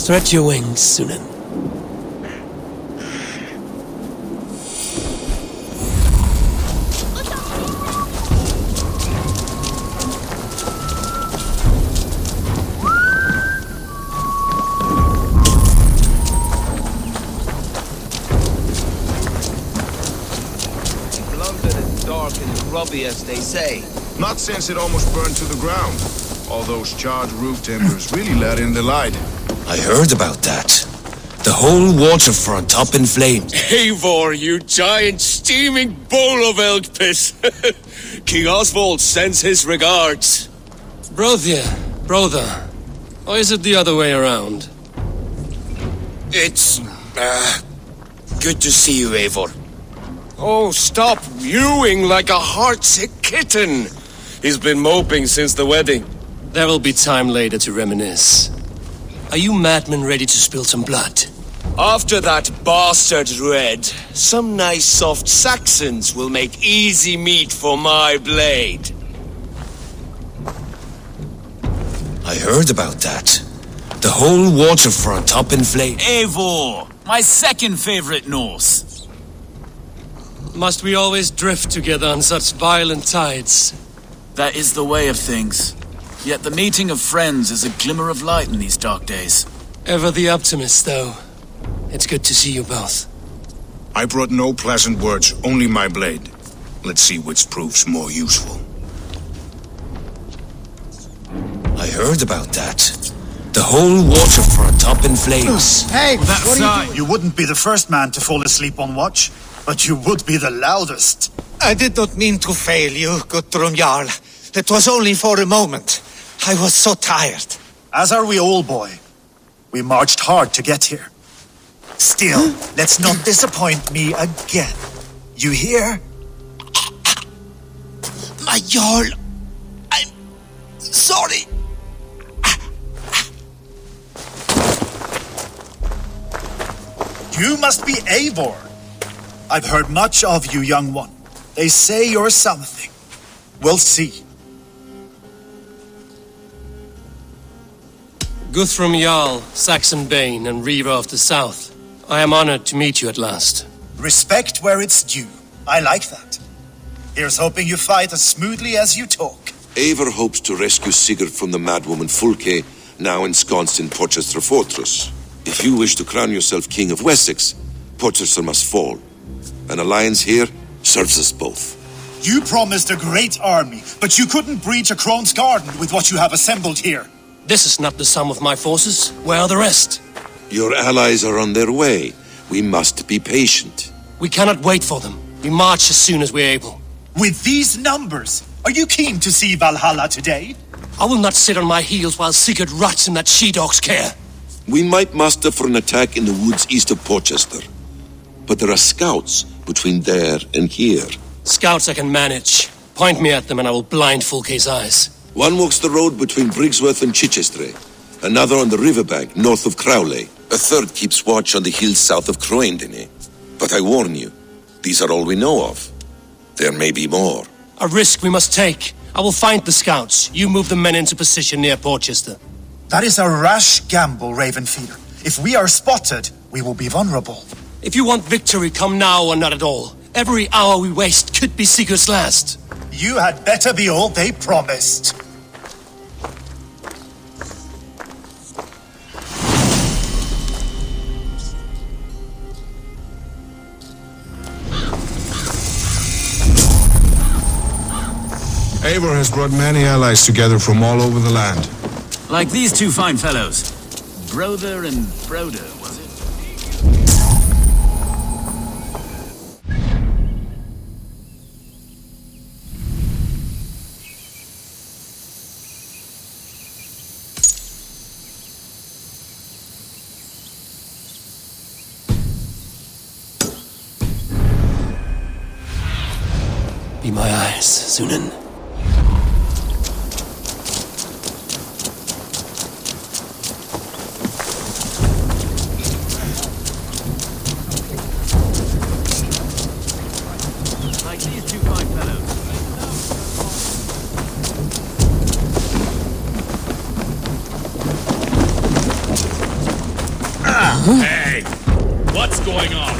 Stretch your wings, Sunan. As they say. Not since it almost burned to the ground. All those charred roof timbers really let in the light. I heard about that. The whole waterfront up in flames. Eivor, you giant steaming bowl of elk piss! King Oswald sends his regards. Brothia, brother. Or is it the other way around? It's, good to see you, Eivor. Oh, stop mewing like a heartsick kitten! He's been moping since the wedding. There will be time later to reminisce. Are you madmen ready to spill some blood? After that bastard Red, some nice soft Saxons will make easy meat for my blade. I heard about that. The whole waterfront up in flames. Eivor, my second favorite Norse. Must we always drift together on such violent tides? That is the way of things. Yet the meeting of friends is a glimmer of light in these dark days. Ever the optimist, though. It's good to see you both. I brought no pleasant words, only my blade. Let's see which proves more useful. I heard about that. The whole waterfront up in flames. Hey, what are you doing? You wouldn't be the first man to fall asleep on watch. But you would be the loudest. I did not mean to fail you, Gudrun Jarl. It was only for a moment. I was so tired. As are we all, boy. We marched hard to get here. Still, let's not disappoint me again. You hear? My Jarl, I'm sorry. You must be Eivor. I've heard much of you, young one. They say you're something. We'll see. Guthrum Jarl, Saxon Bane, and Reaver of the South. I am honored to meet you at last. Respect where it's due. I like that. Here's hoping you fight as smoothly as you talk. Eivor hopes to rescue Sigurd from the madwoman Fulke, now ensconced in Porchester Fortress. If you wish to crown yourself King of Wessex, Porchester must fall. An alliance here serves us both. You promised a great army, but you couldn't breach a Crone's garden with what you have assembled here. This is not the sum of my forces. Where are the rest? Your allies are on their way. We must be patient. We cannot wait for them. We march as soon as we're able. With these numbers, are you keen to see Valhalla today? I will not sit on my heels while Sigurd rots in that she-dog's care. We might muster for an attack in the woods east of Porchester. But there are scouts between there and here. Scouts I can manage. Point me at them and I will blind Fulke's eyes. One walks the road between Briggsworth and Chichester. Another on the riverbank north of Crowley. A third keeps watch on the hills south of Croendene. But I warn you, these are all we know of. There may be more. A risk we must take. I will find the scouts. You move the men into position near Porchester. That is a rash gamble, Ravenfeeder. If we are spotted, we will be vulnerable. If you want victory, come now or not at all. Every hour we waste could be Sigurd's last. You had better be all they promised. Eivor has brought many allies together from all over the land. Like these two fine fellows. Brother and Broder, was it? Be my eyes, Sunan. Hey! What's going on?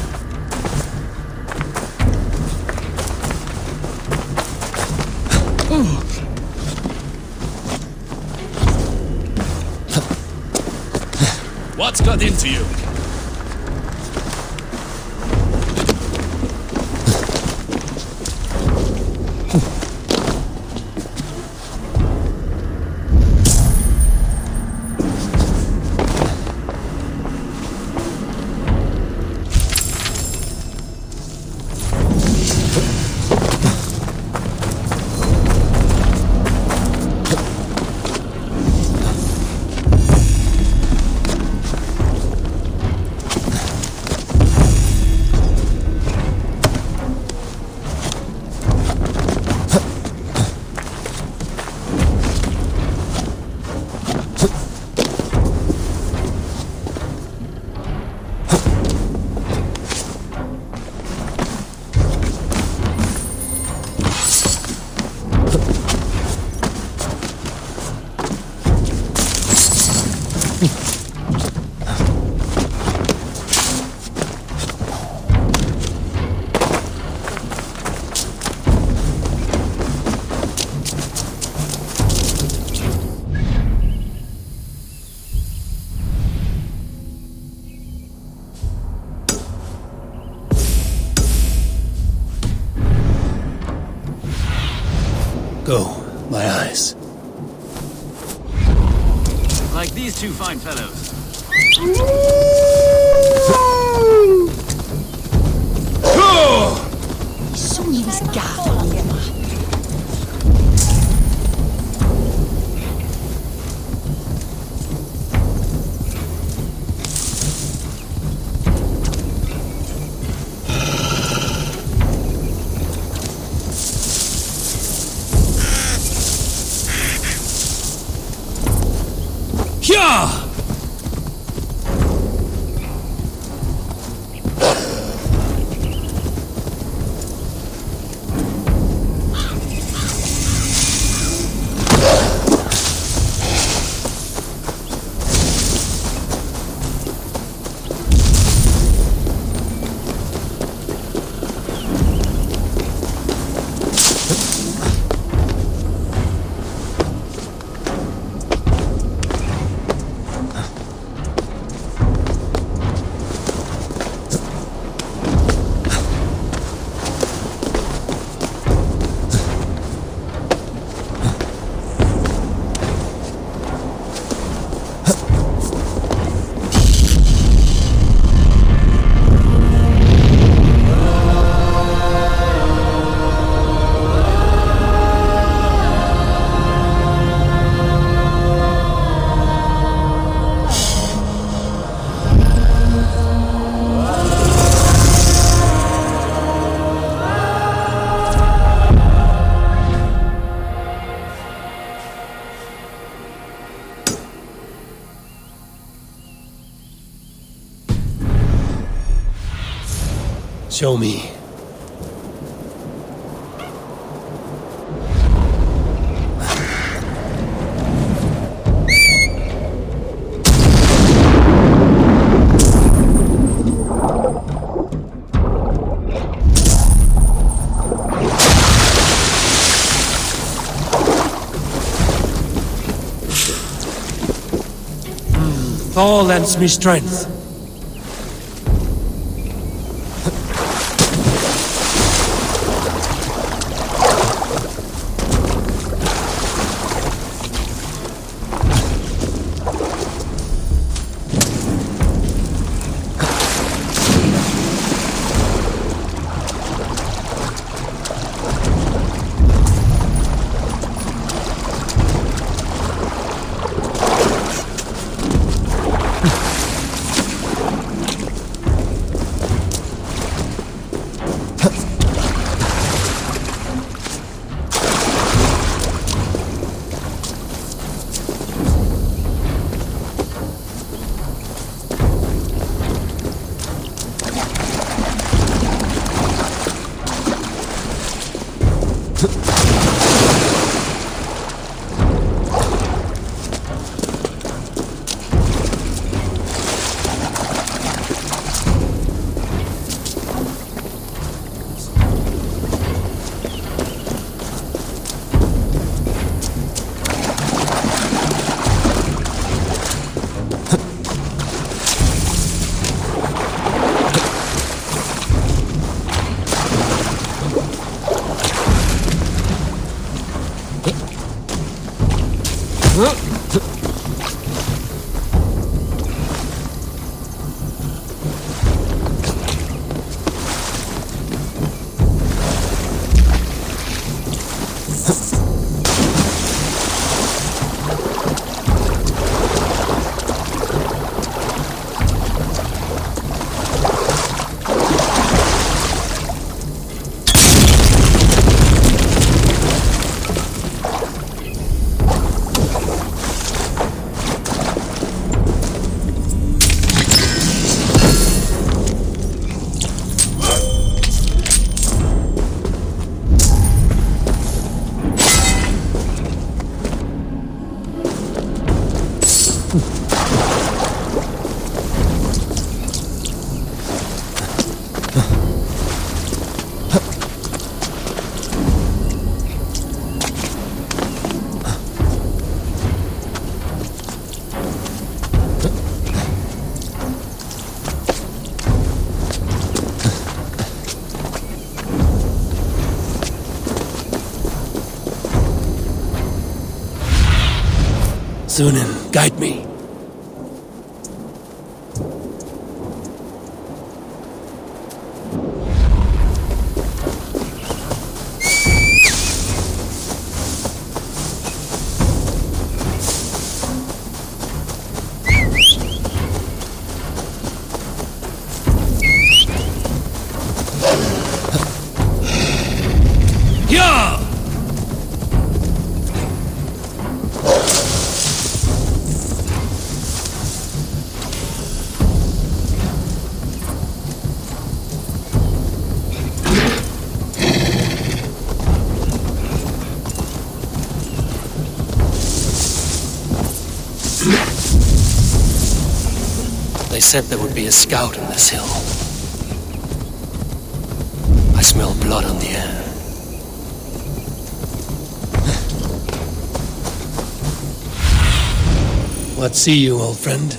What's got into you? Go, my eyes. Like these two fine fellows. Sångens gaffel, Emma. Yeah! Show me. Thor lends me strength. Sunan, guide me. Yeah! They said there would be a scout on this hill. I smell blood on the air. What see you, old friend?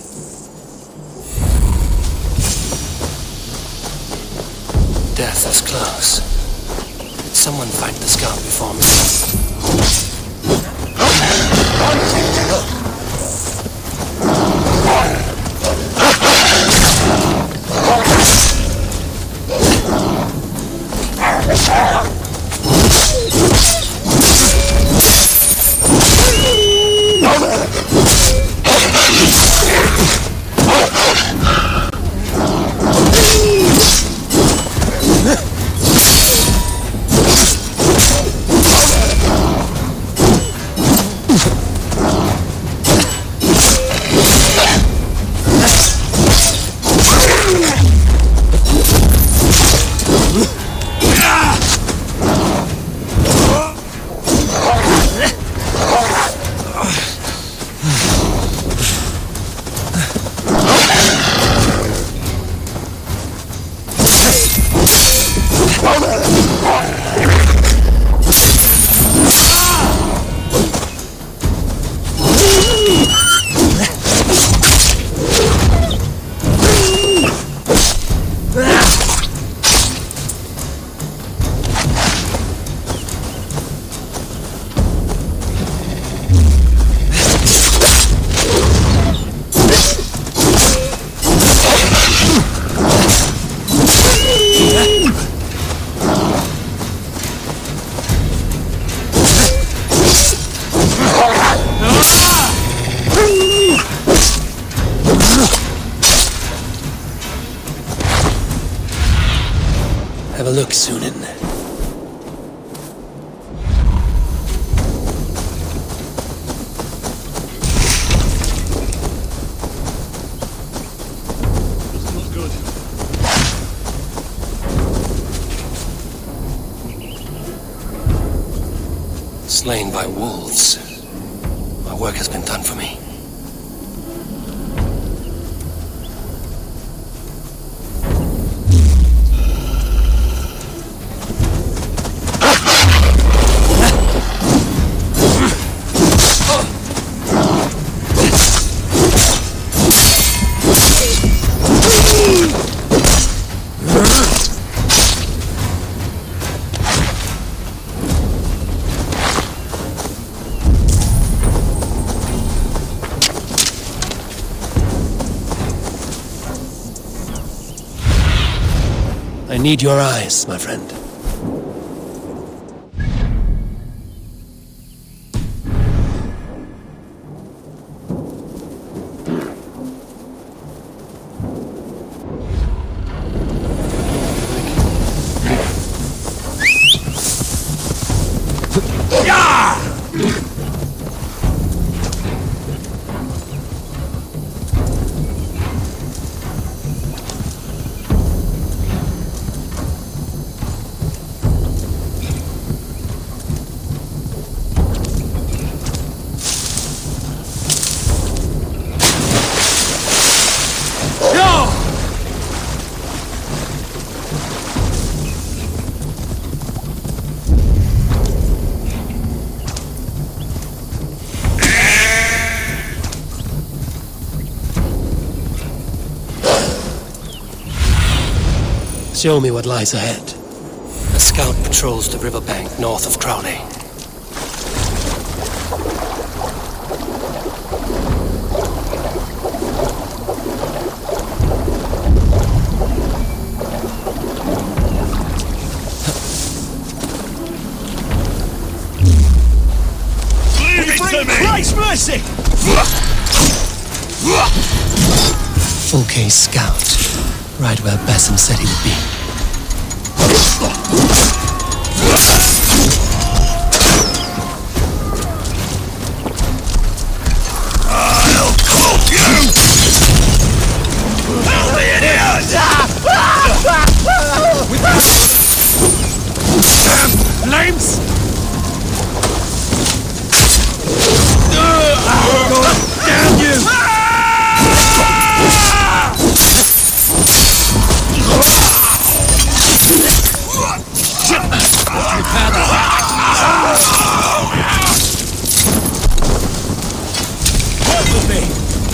Death is close. Did someone fight the scout before me? Have a look, Sunan. Slain by wolves. My work has been done for me. I need your eyes, my friend. Show me what lies ahead. A scout patrols the riverbank north of Crowley. Leave it to me! Christ's mercy! Full case scout. Right where Basim said he would be. I'll cook you! Help me in here! Damn flames! God damn you!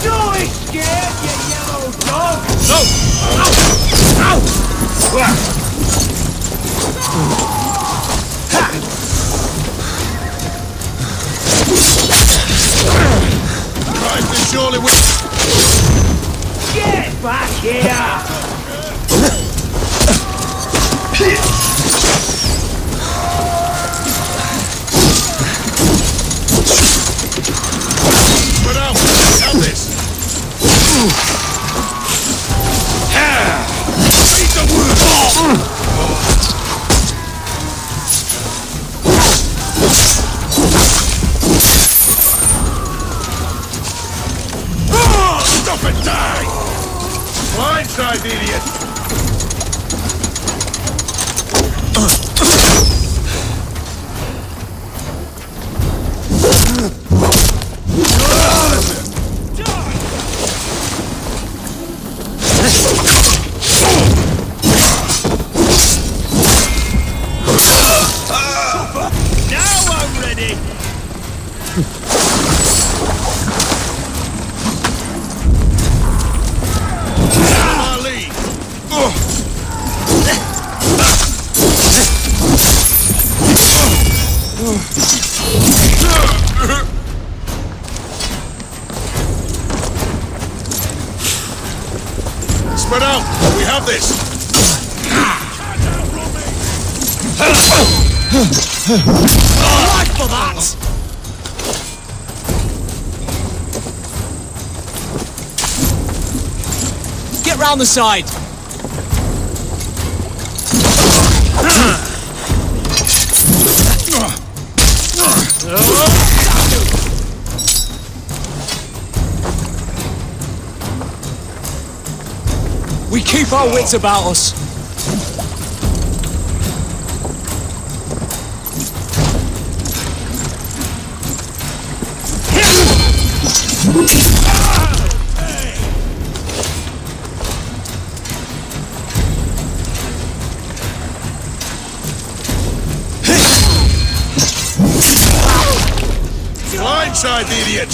Don't scared, you yellow dog! No! Ow! Ow! Christ, this surely will... Get back here! Spread out! Have this! Read the word! Stop and die! Blindside, idiot! Spread out! We have this! Life for that! Get round the side! We keep our wits about us. Blindside, idiot!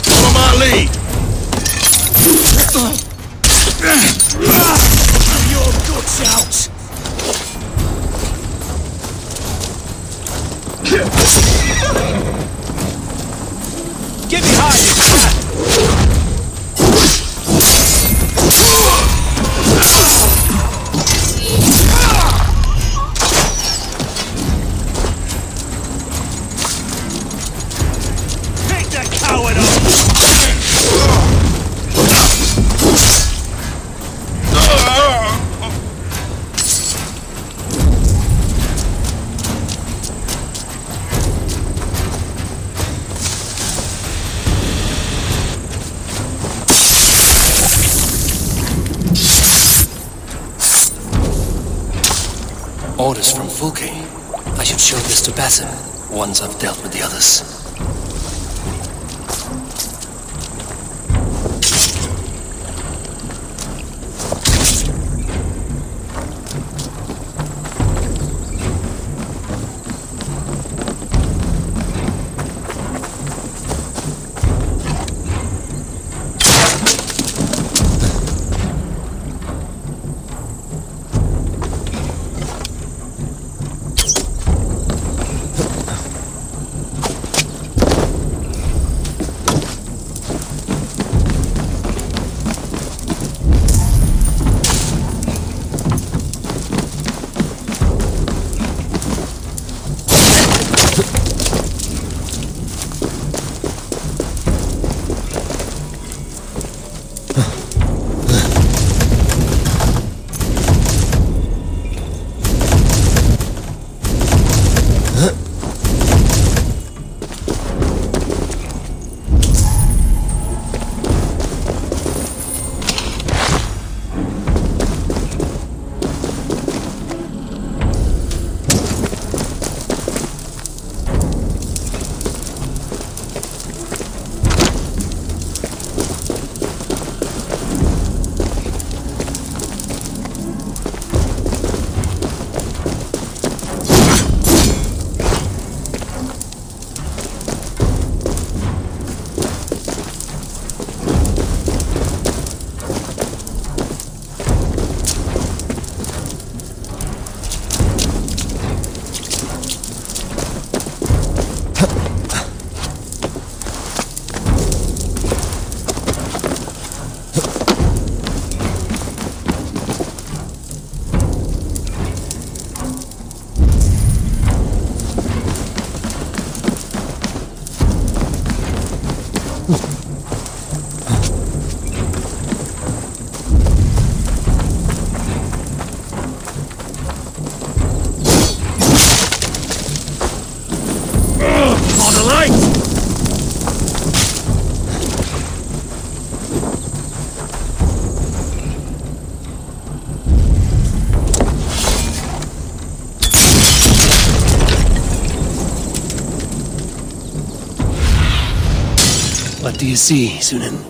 Follow my lead! Have your guts out! Get behind it! Take that coward Orders from Fulke. I should show this to Basim once I've dealt with the others. What do you see, Sunan?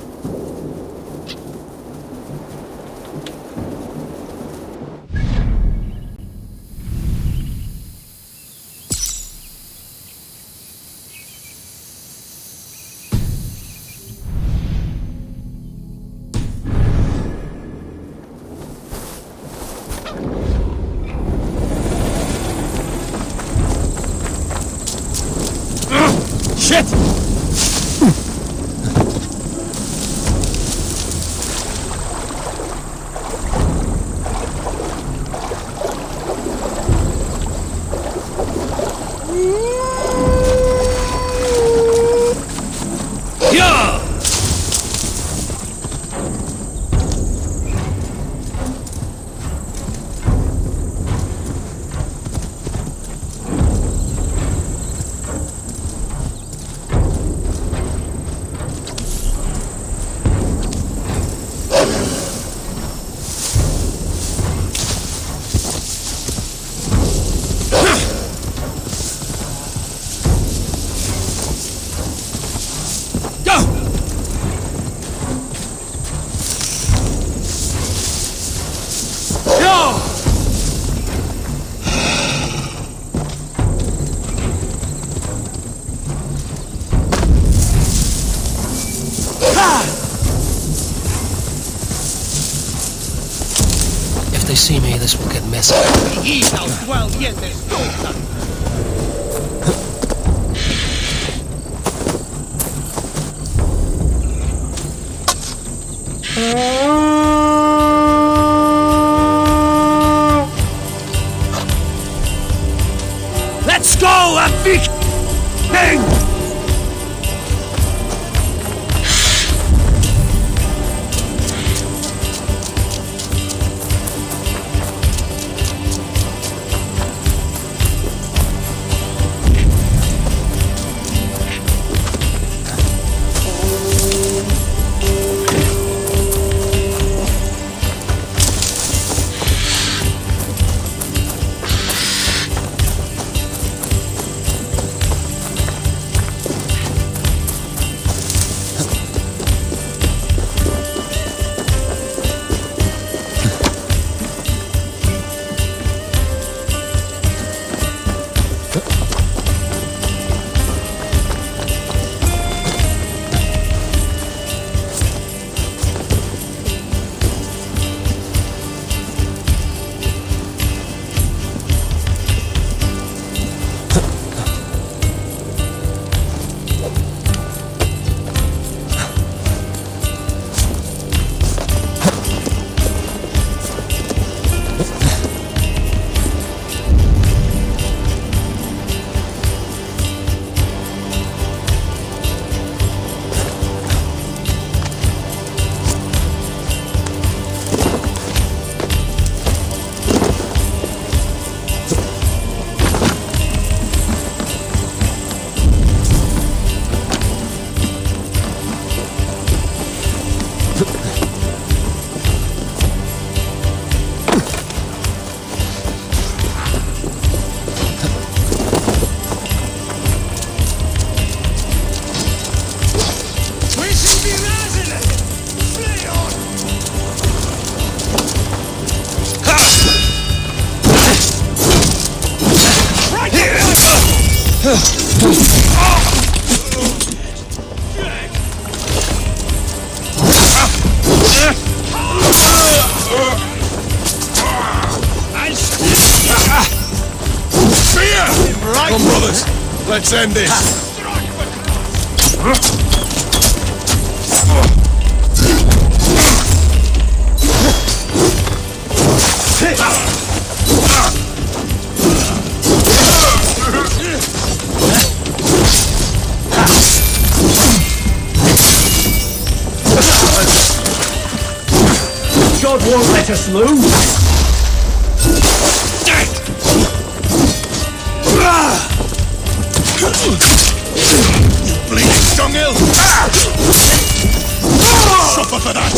Shit! If they see me, this will get messy. Let's go, Viking! Come, brothers. Let's end this. God won't let us lose. Bleeding dunghill! Suffer for that!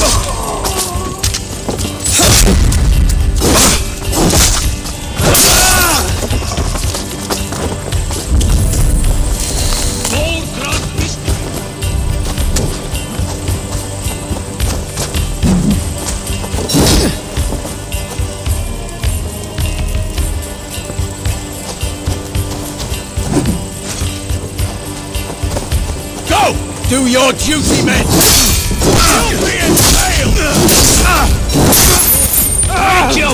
Do your duty, men! Thank you!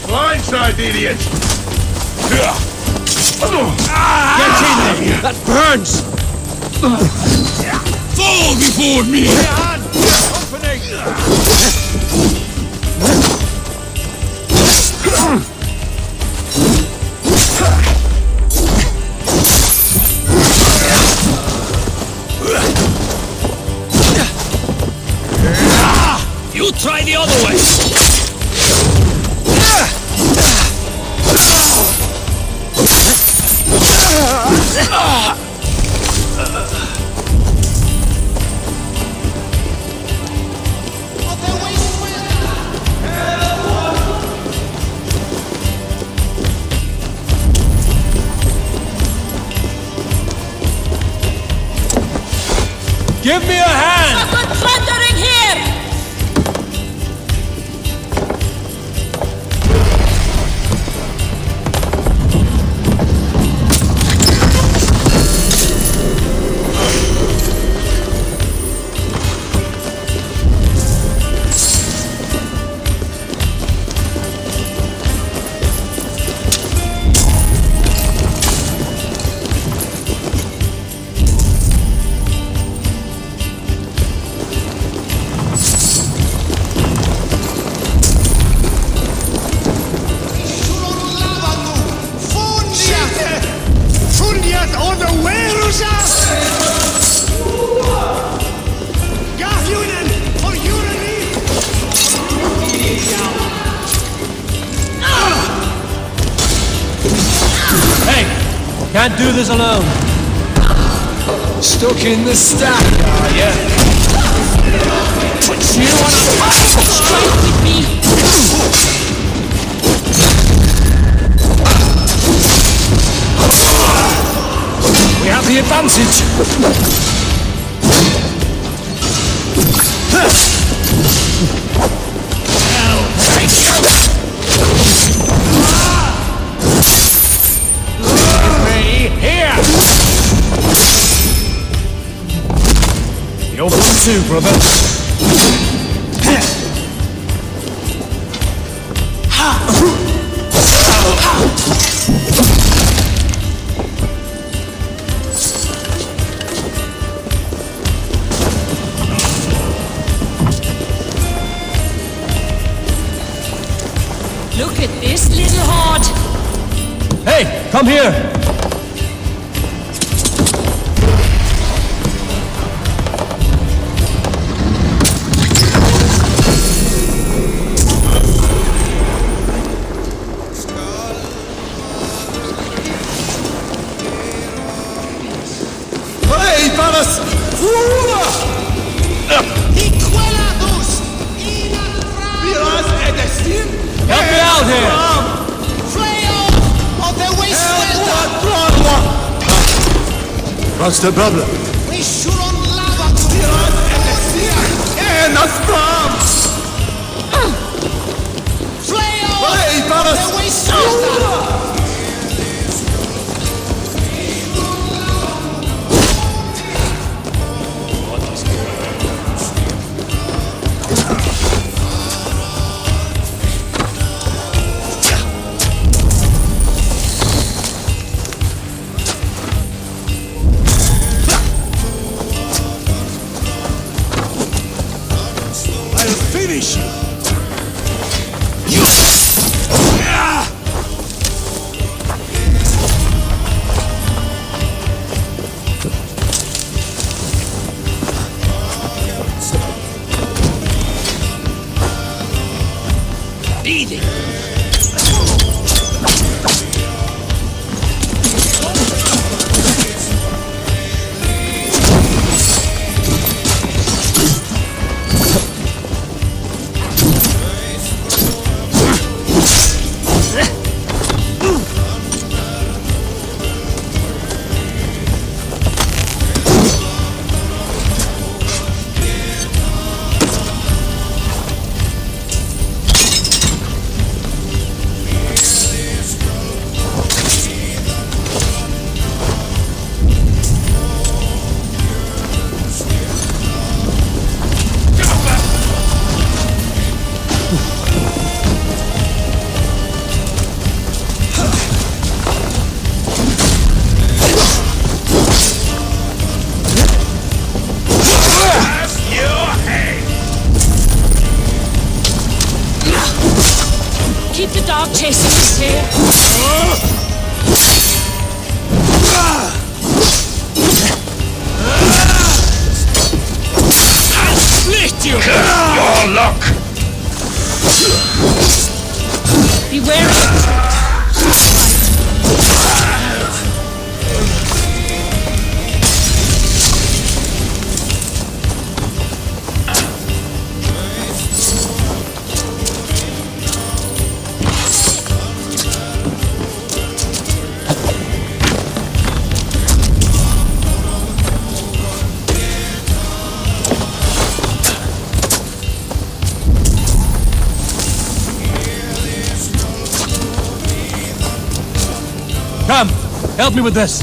Blindside, idiot! Get in there! That burns! Fall before me! You try the other way! Give me a hand! Good thundering here! Hey! Can't do this alone. Stuck in the stack, are ya? But you wanna strike with me? We have the advantage. You're one too, brother. Look at this little horde. Hey, come here. Help me out here! What's the problem? Finish you! Easy! Keep the dog chasing us here. Split you! Your luck! Be wary. Come, help me with this.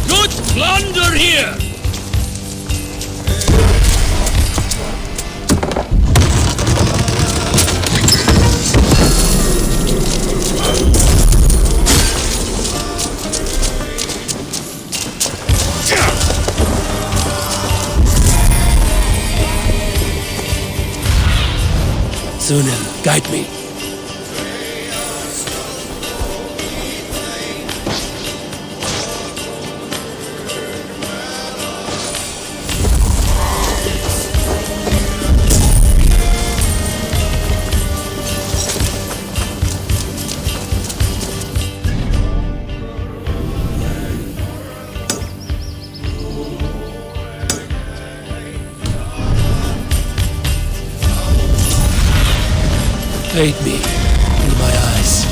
Good plunder here! Sunan, guide me. Aid me in my eyes.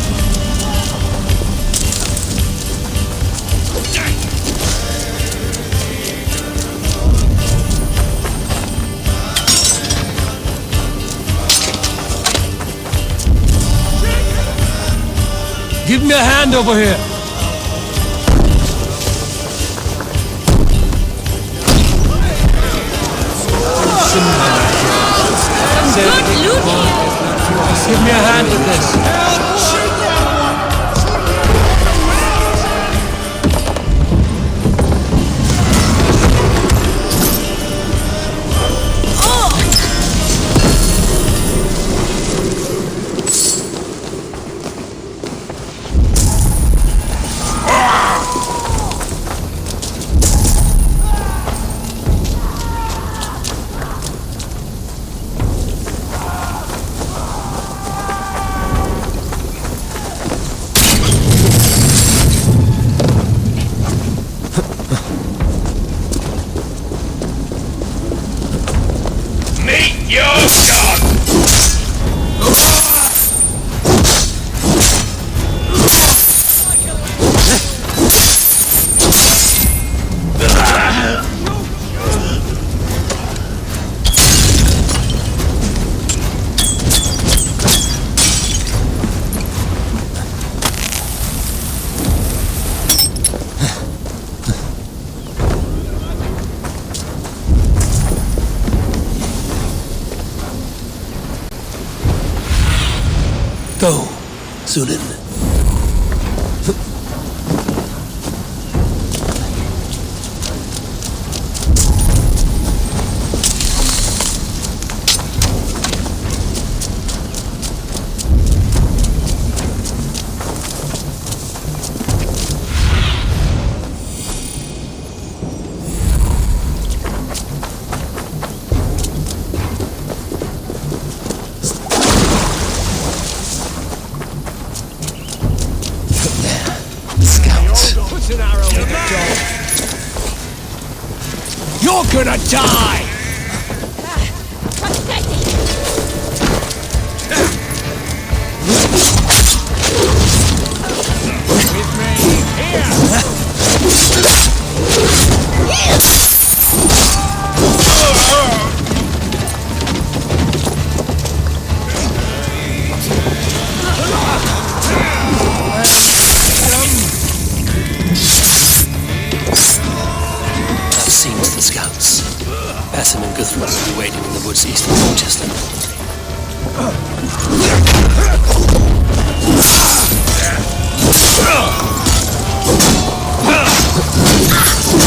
Give me a hand over here. Good loot. Give me a hand with this. Go, Sunan. You're gonna die! Basim and Guthrum will be waiting in the woods east of Dorchester.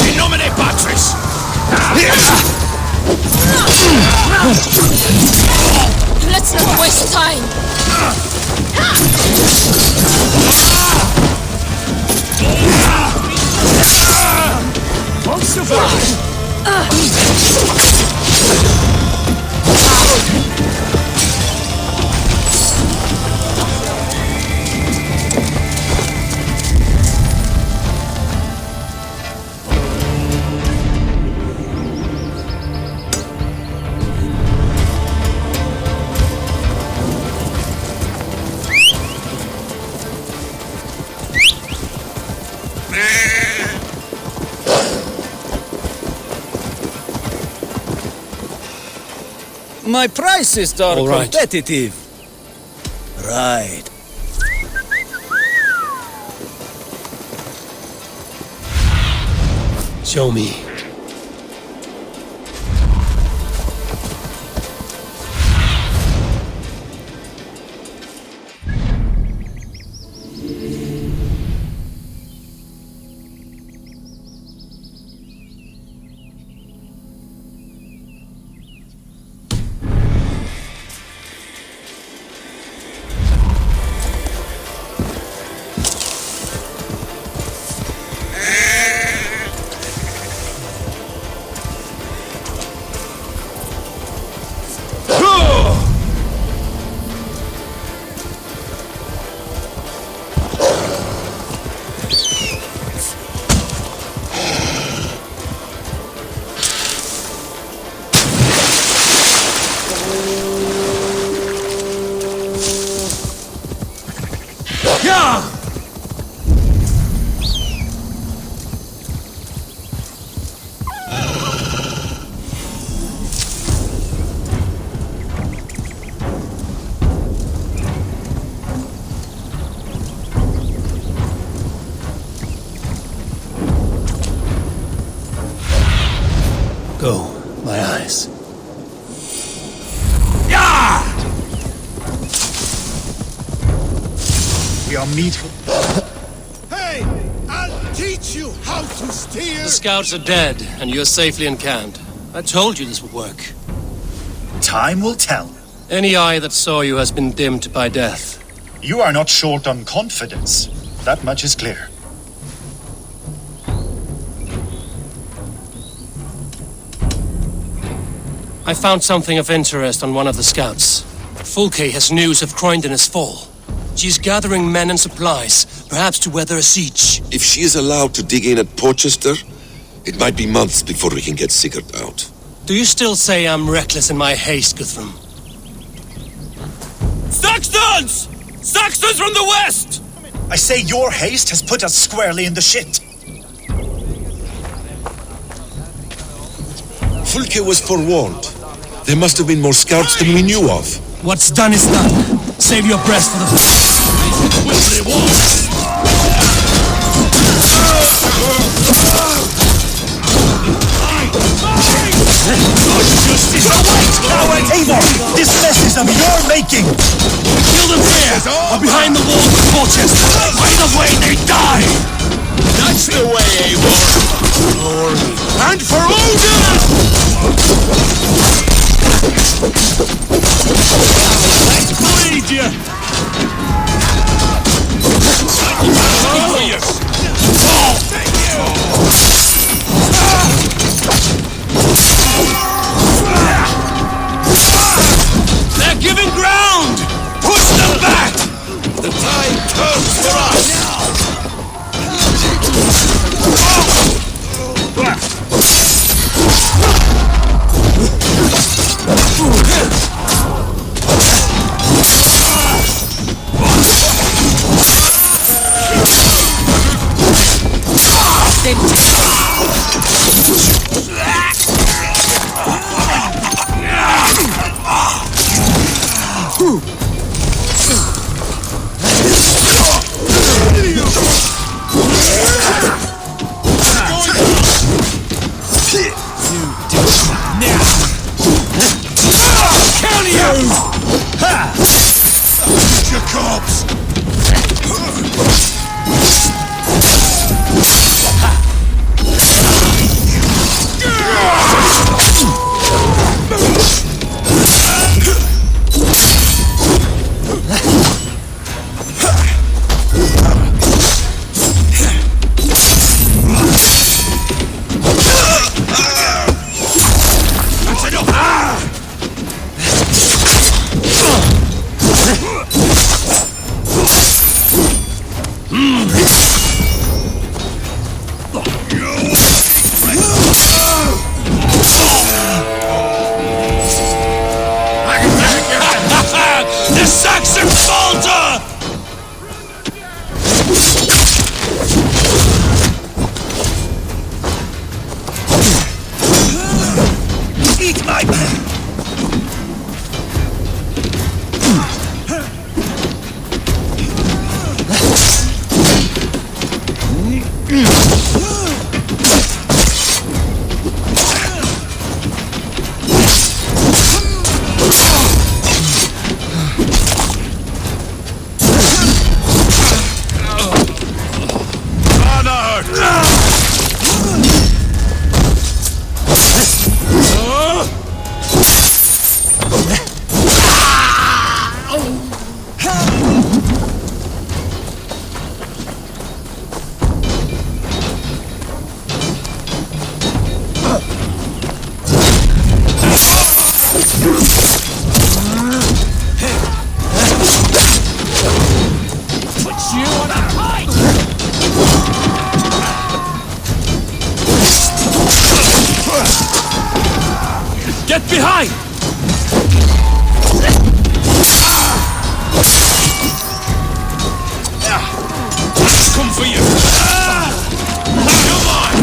In nomine Patris! Let's not waste time! Won't survive! My prices are all right. competitive. Right. Show me. my eyes. We are meet. Hey! I'll teach you how to steer! The scouts are dead, and you're safely encamped. I told you this would work. Time will tell. Any eye that saw you has been dimmed by death. You are not short on confidence. That much is clear. I found something of interest on one of the scouts. Fulke has news of Croydon's fall. She's gathering men and supplies, perhaps to weather a siege. If she is allowed to dig in at Porchester, it might be months before we can get Sigurd out. Do you still say I'm reckless in my haste, Guthrum? Saxons! Saxons from the west! I say your haste has put us squarely in the shit. Fulke was forewarned. There must have been more scouts than we knew of. What's done is done. Save your breath for the... Justice awaits, coward! Eivor, this mess is of your making! Kill them here! Or behind the walls of Porchester! Either way, they die! That's the way, Eivor! Glory! And for Odin! Let's bleed you! They're giving ground! Push them back! The tide turns for us! The Saxon falter! Eat my... Get behind! Come for you! Come on!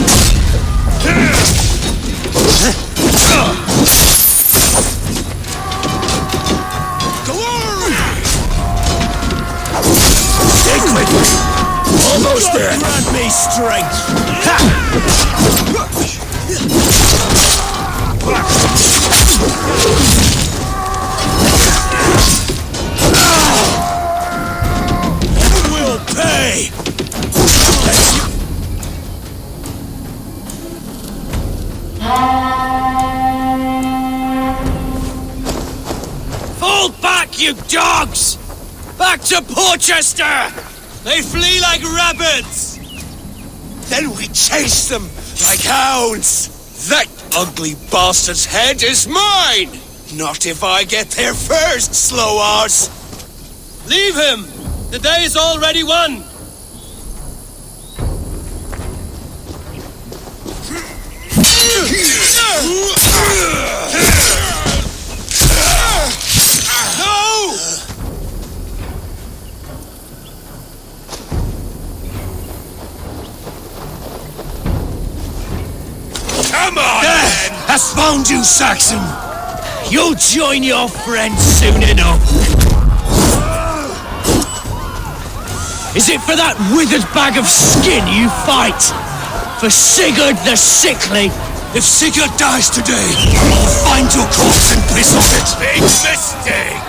Glory! Take with me! Almost there! Grant me strength! Ha! you dogs! Back to Porchester! They flee like rabbits! Then we chase them like hounds! That ugly bastard's head is mine! Not if I get there first, slow arse! Leave him! The day is already won! No! Come on, then! Has found you, Saxon! You'll join your friends soon enough! Is it for that withered bag of skin you fight? For Sigurd the Sickly? If Sigurd dies today, I'll find your corpse and piss on it! Big mistake!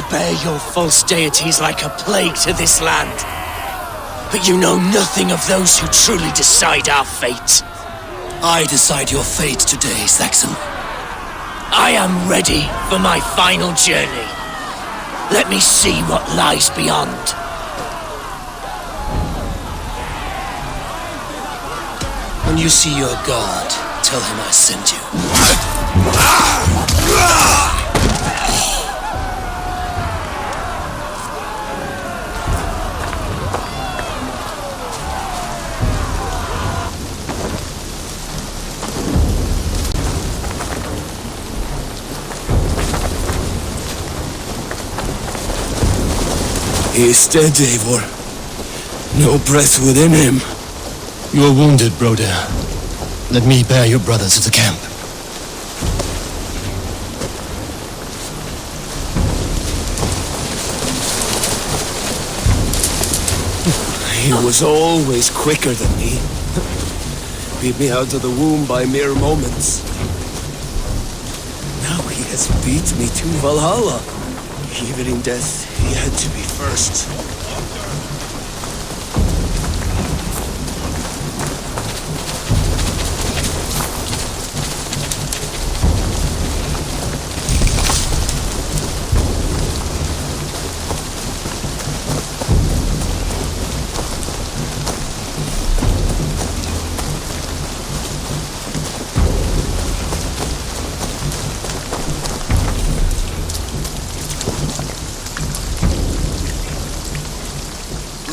Bear your false deities like a plague to this land. But you know nothing of those who truly decide our fate. I decide your fate today, Saxon. I am ready for my final journey. Let me see what lies beyond. When you see your god, tell him I sent you. He is dead, Eivor. No breath within him. You are wounded, Broder. Let me bear your brother to the camp. He was always quicker than me. Beat me out of the womb by mere moments. Now he has beat me to Valhalla. Even in death, he had to be first.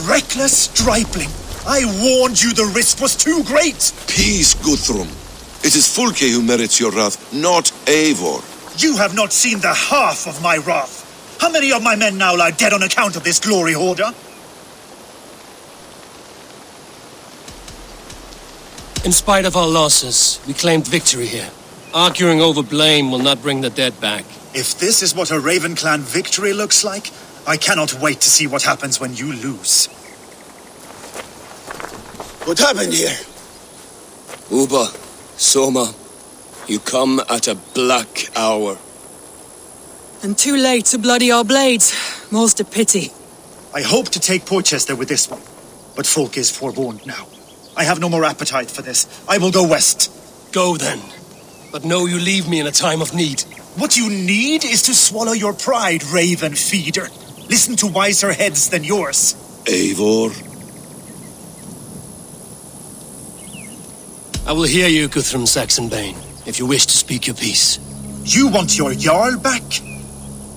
Reckless stripling! I warned you the risk was too great! Peace, Guthrum. It is Fulke who merits your wrath, not Eivor. You have not seen the half of my wrath. How many of my men now lie dead on account of this glory hoarder? In spite of our losses, we claimed victory here. Arguing over blame will not bring the dead back. If this is what a Raven Clan victory looks like, I cannot wait to see what happens when you lose. What happened here? Uba, Soma, you come at a black hour. And too late to bloody our blades. More's a pity. I hope to take Porchester with this one, but Folk is forewarned now. I have no more appetite for this. I will go west. Go then. But know you leave me in a time of need. What you need is to swallow your pride, Raven Feeder. Listen to wiser heads than yours. Eivor. I will hear you, Guthrum Saxonbane, if you wish to speak your piece. You want your Jarl back?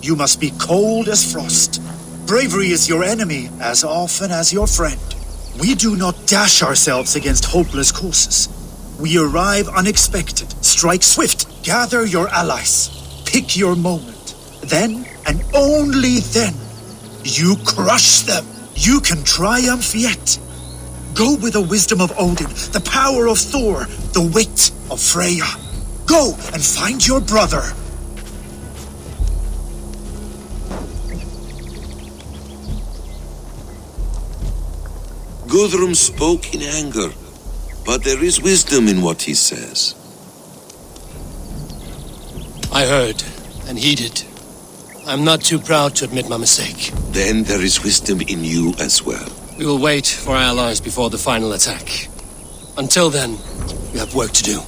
You must be cold as frost. Bravery is your enemy as often as your friend. We do not dash ourselves against hopeless causes. We arrive unexpected, strike swift, gather your allies, pick your moment. Then, and only then, you crush them. You can triumph yet. Go with the wisdom of Odin, the power of Thor, the wit of Freya. Go and find your brother. Guthrum spoke in anger, but there is wisdom in what he says. I heard and heeded. I'm not too proud to admit my mistake. Then there is wisdom in you as well. We will wait for our allies before the final attack. Until then, we have work to do.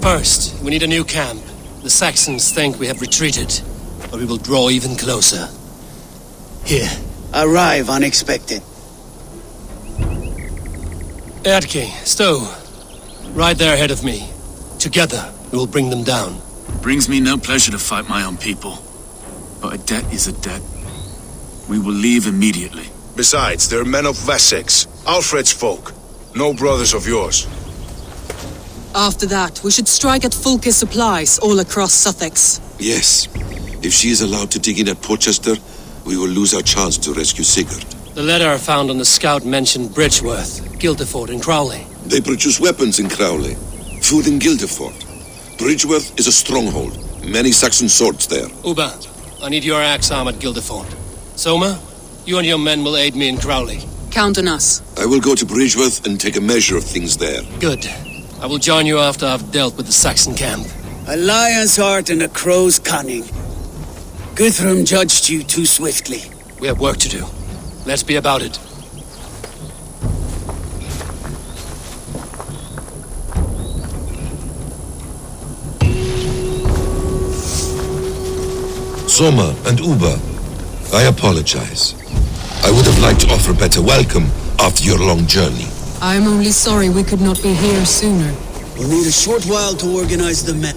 First, we need a new camp. The Saxons think we have retreated, but we will draw even closer. Here. Arrive unexpected. Erke, Stowe, right there ahead of me. Together, we will bring them down. Brings me no pleasure to fight my own people. But a debt is a debt. We will leave immediately. Besides, they're men of Wessex, Alfred's folk. No brothers of yours. After that, we should strike at Fulke's supplies all across Sussex. Yes. If she is allowed to dig in at Portchester, we will lose our chance to rescue Sigurd. The letter I found on the scout mentioned Bridgeworth, Guildeford, and Crowley. They produce weapons in Crowley, food in Guildeford. Bridgeworth is a stronghold. Many Saxon swords there. Uba, I need your axe arm at Guildeford. Soma, you and your men will aid me in Crowley. Count on us. I will go to Bridgeworth and take a measure of things there. Good. I will join you after I've dealt with the Saxon camp. A lion's heart and a crow's cunning. Guthrum judged you too swiftly. We have work to do. Let's be about it. Soma and Uba, I apologize. I would have liked to offer better welcome after your long journey. I am only sorry we could not be here sooner. We'll need a short while to organize the men.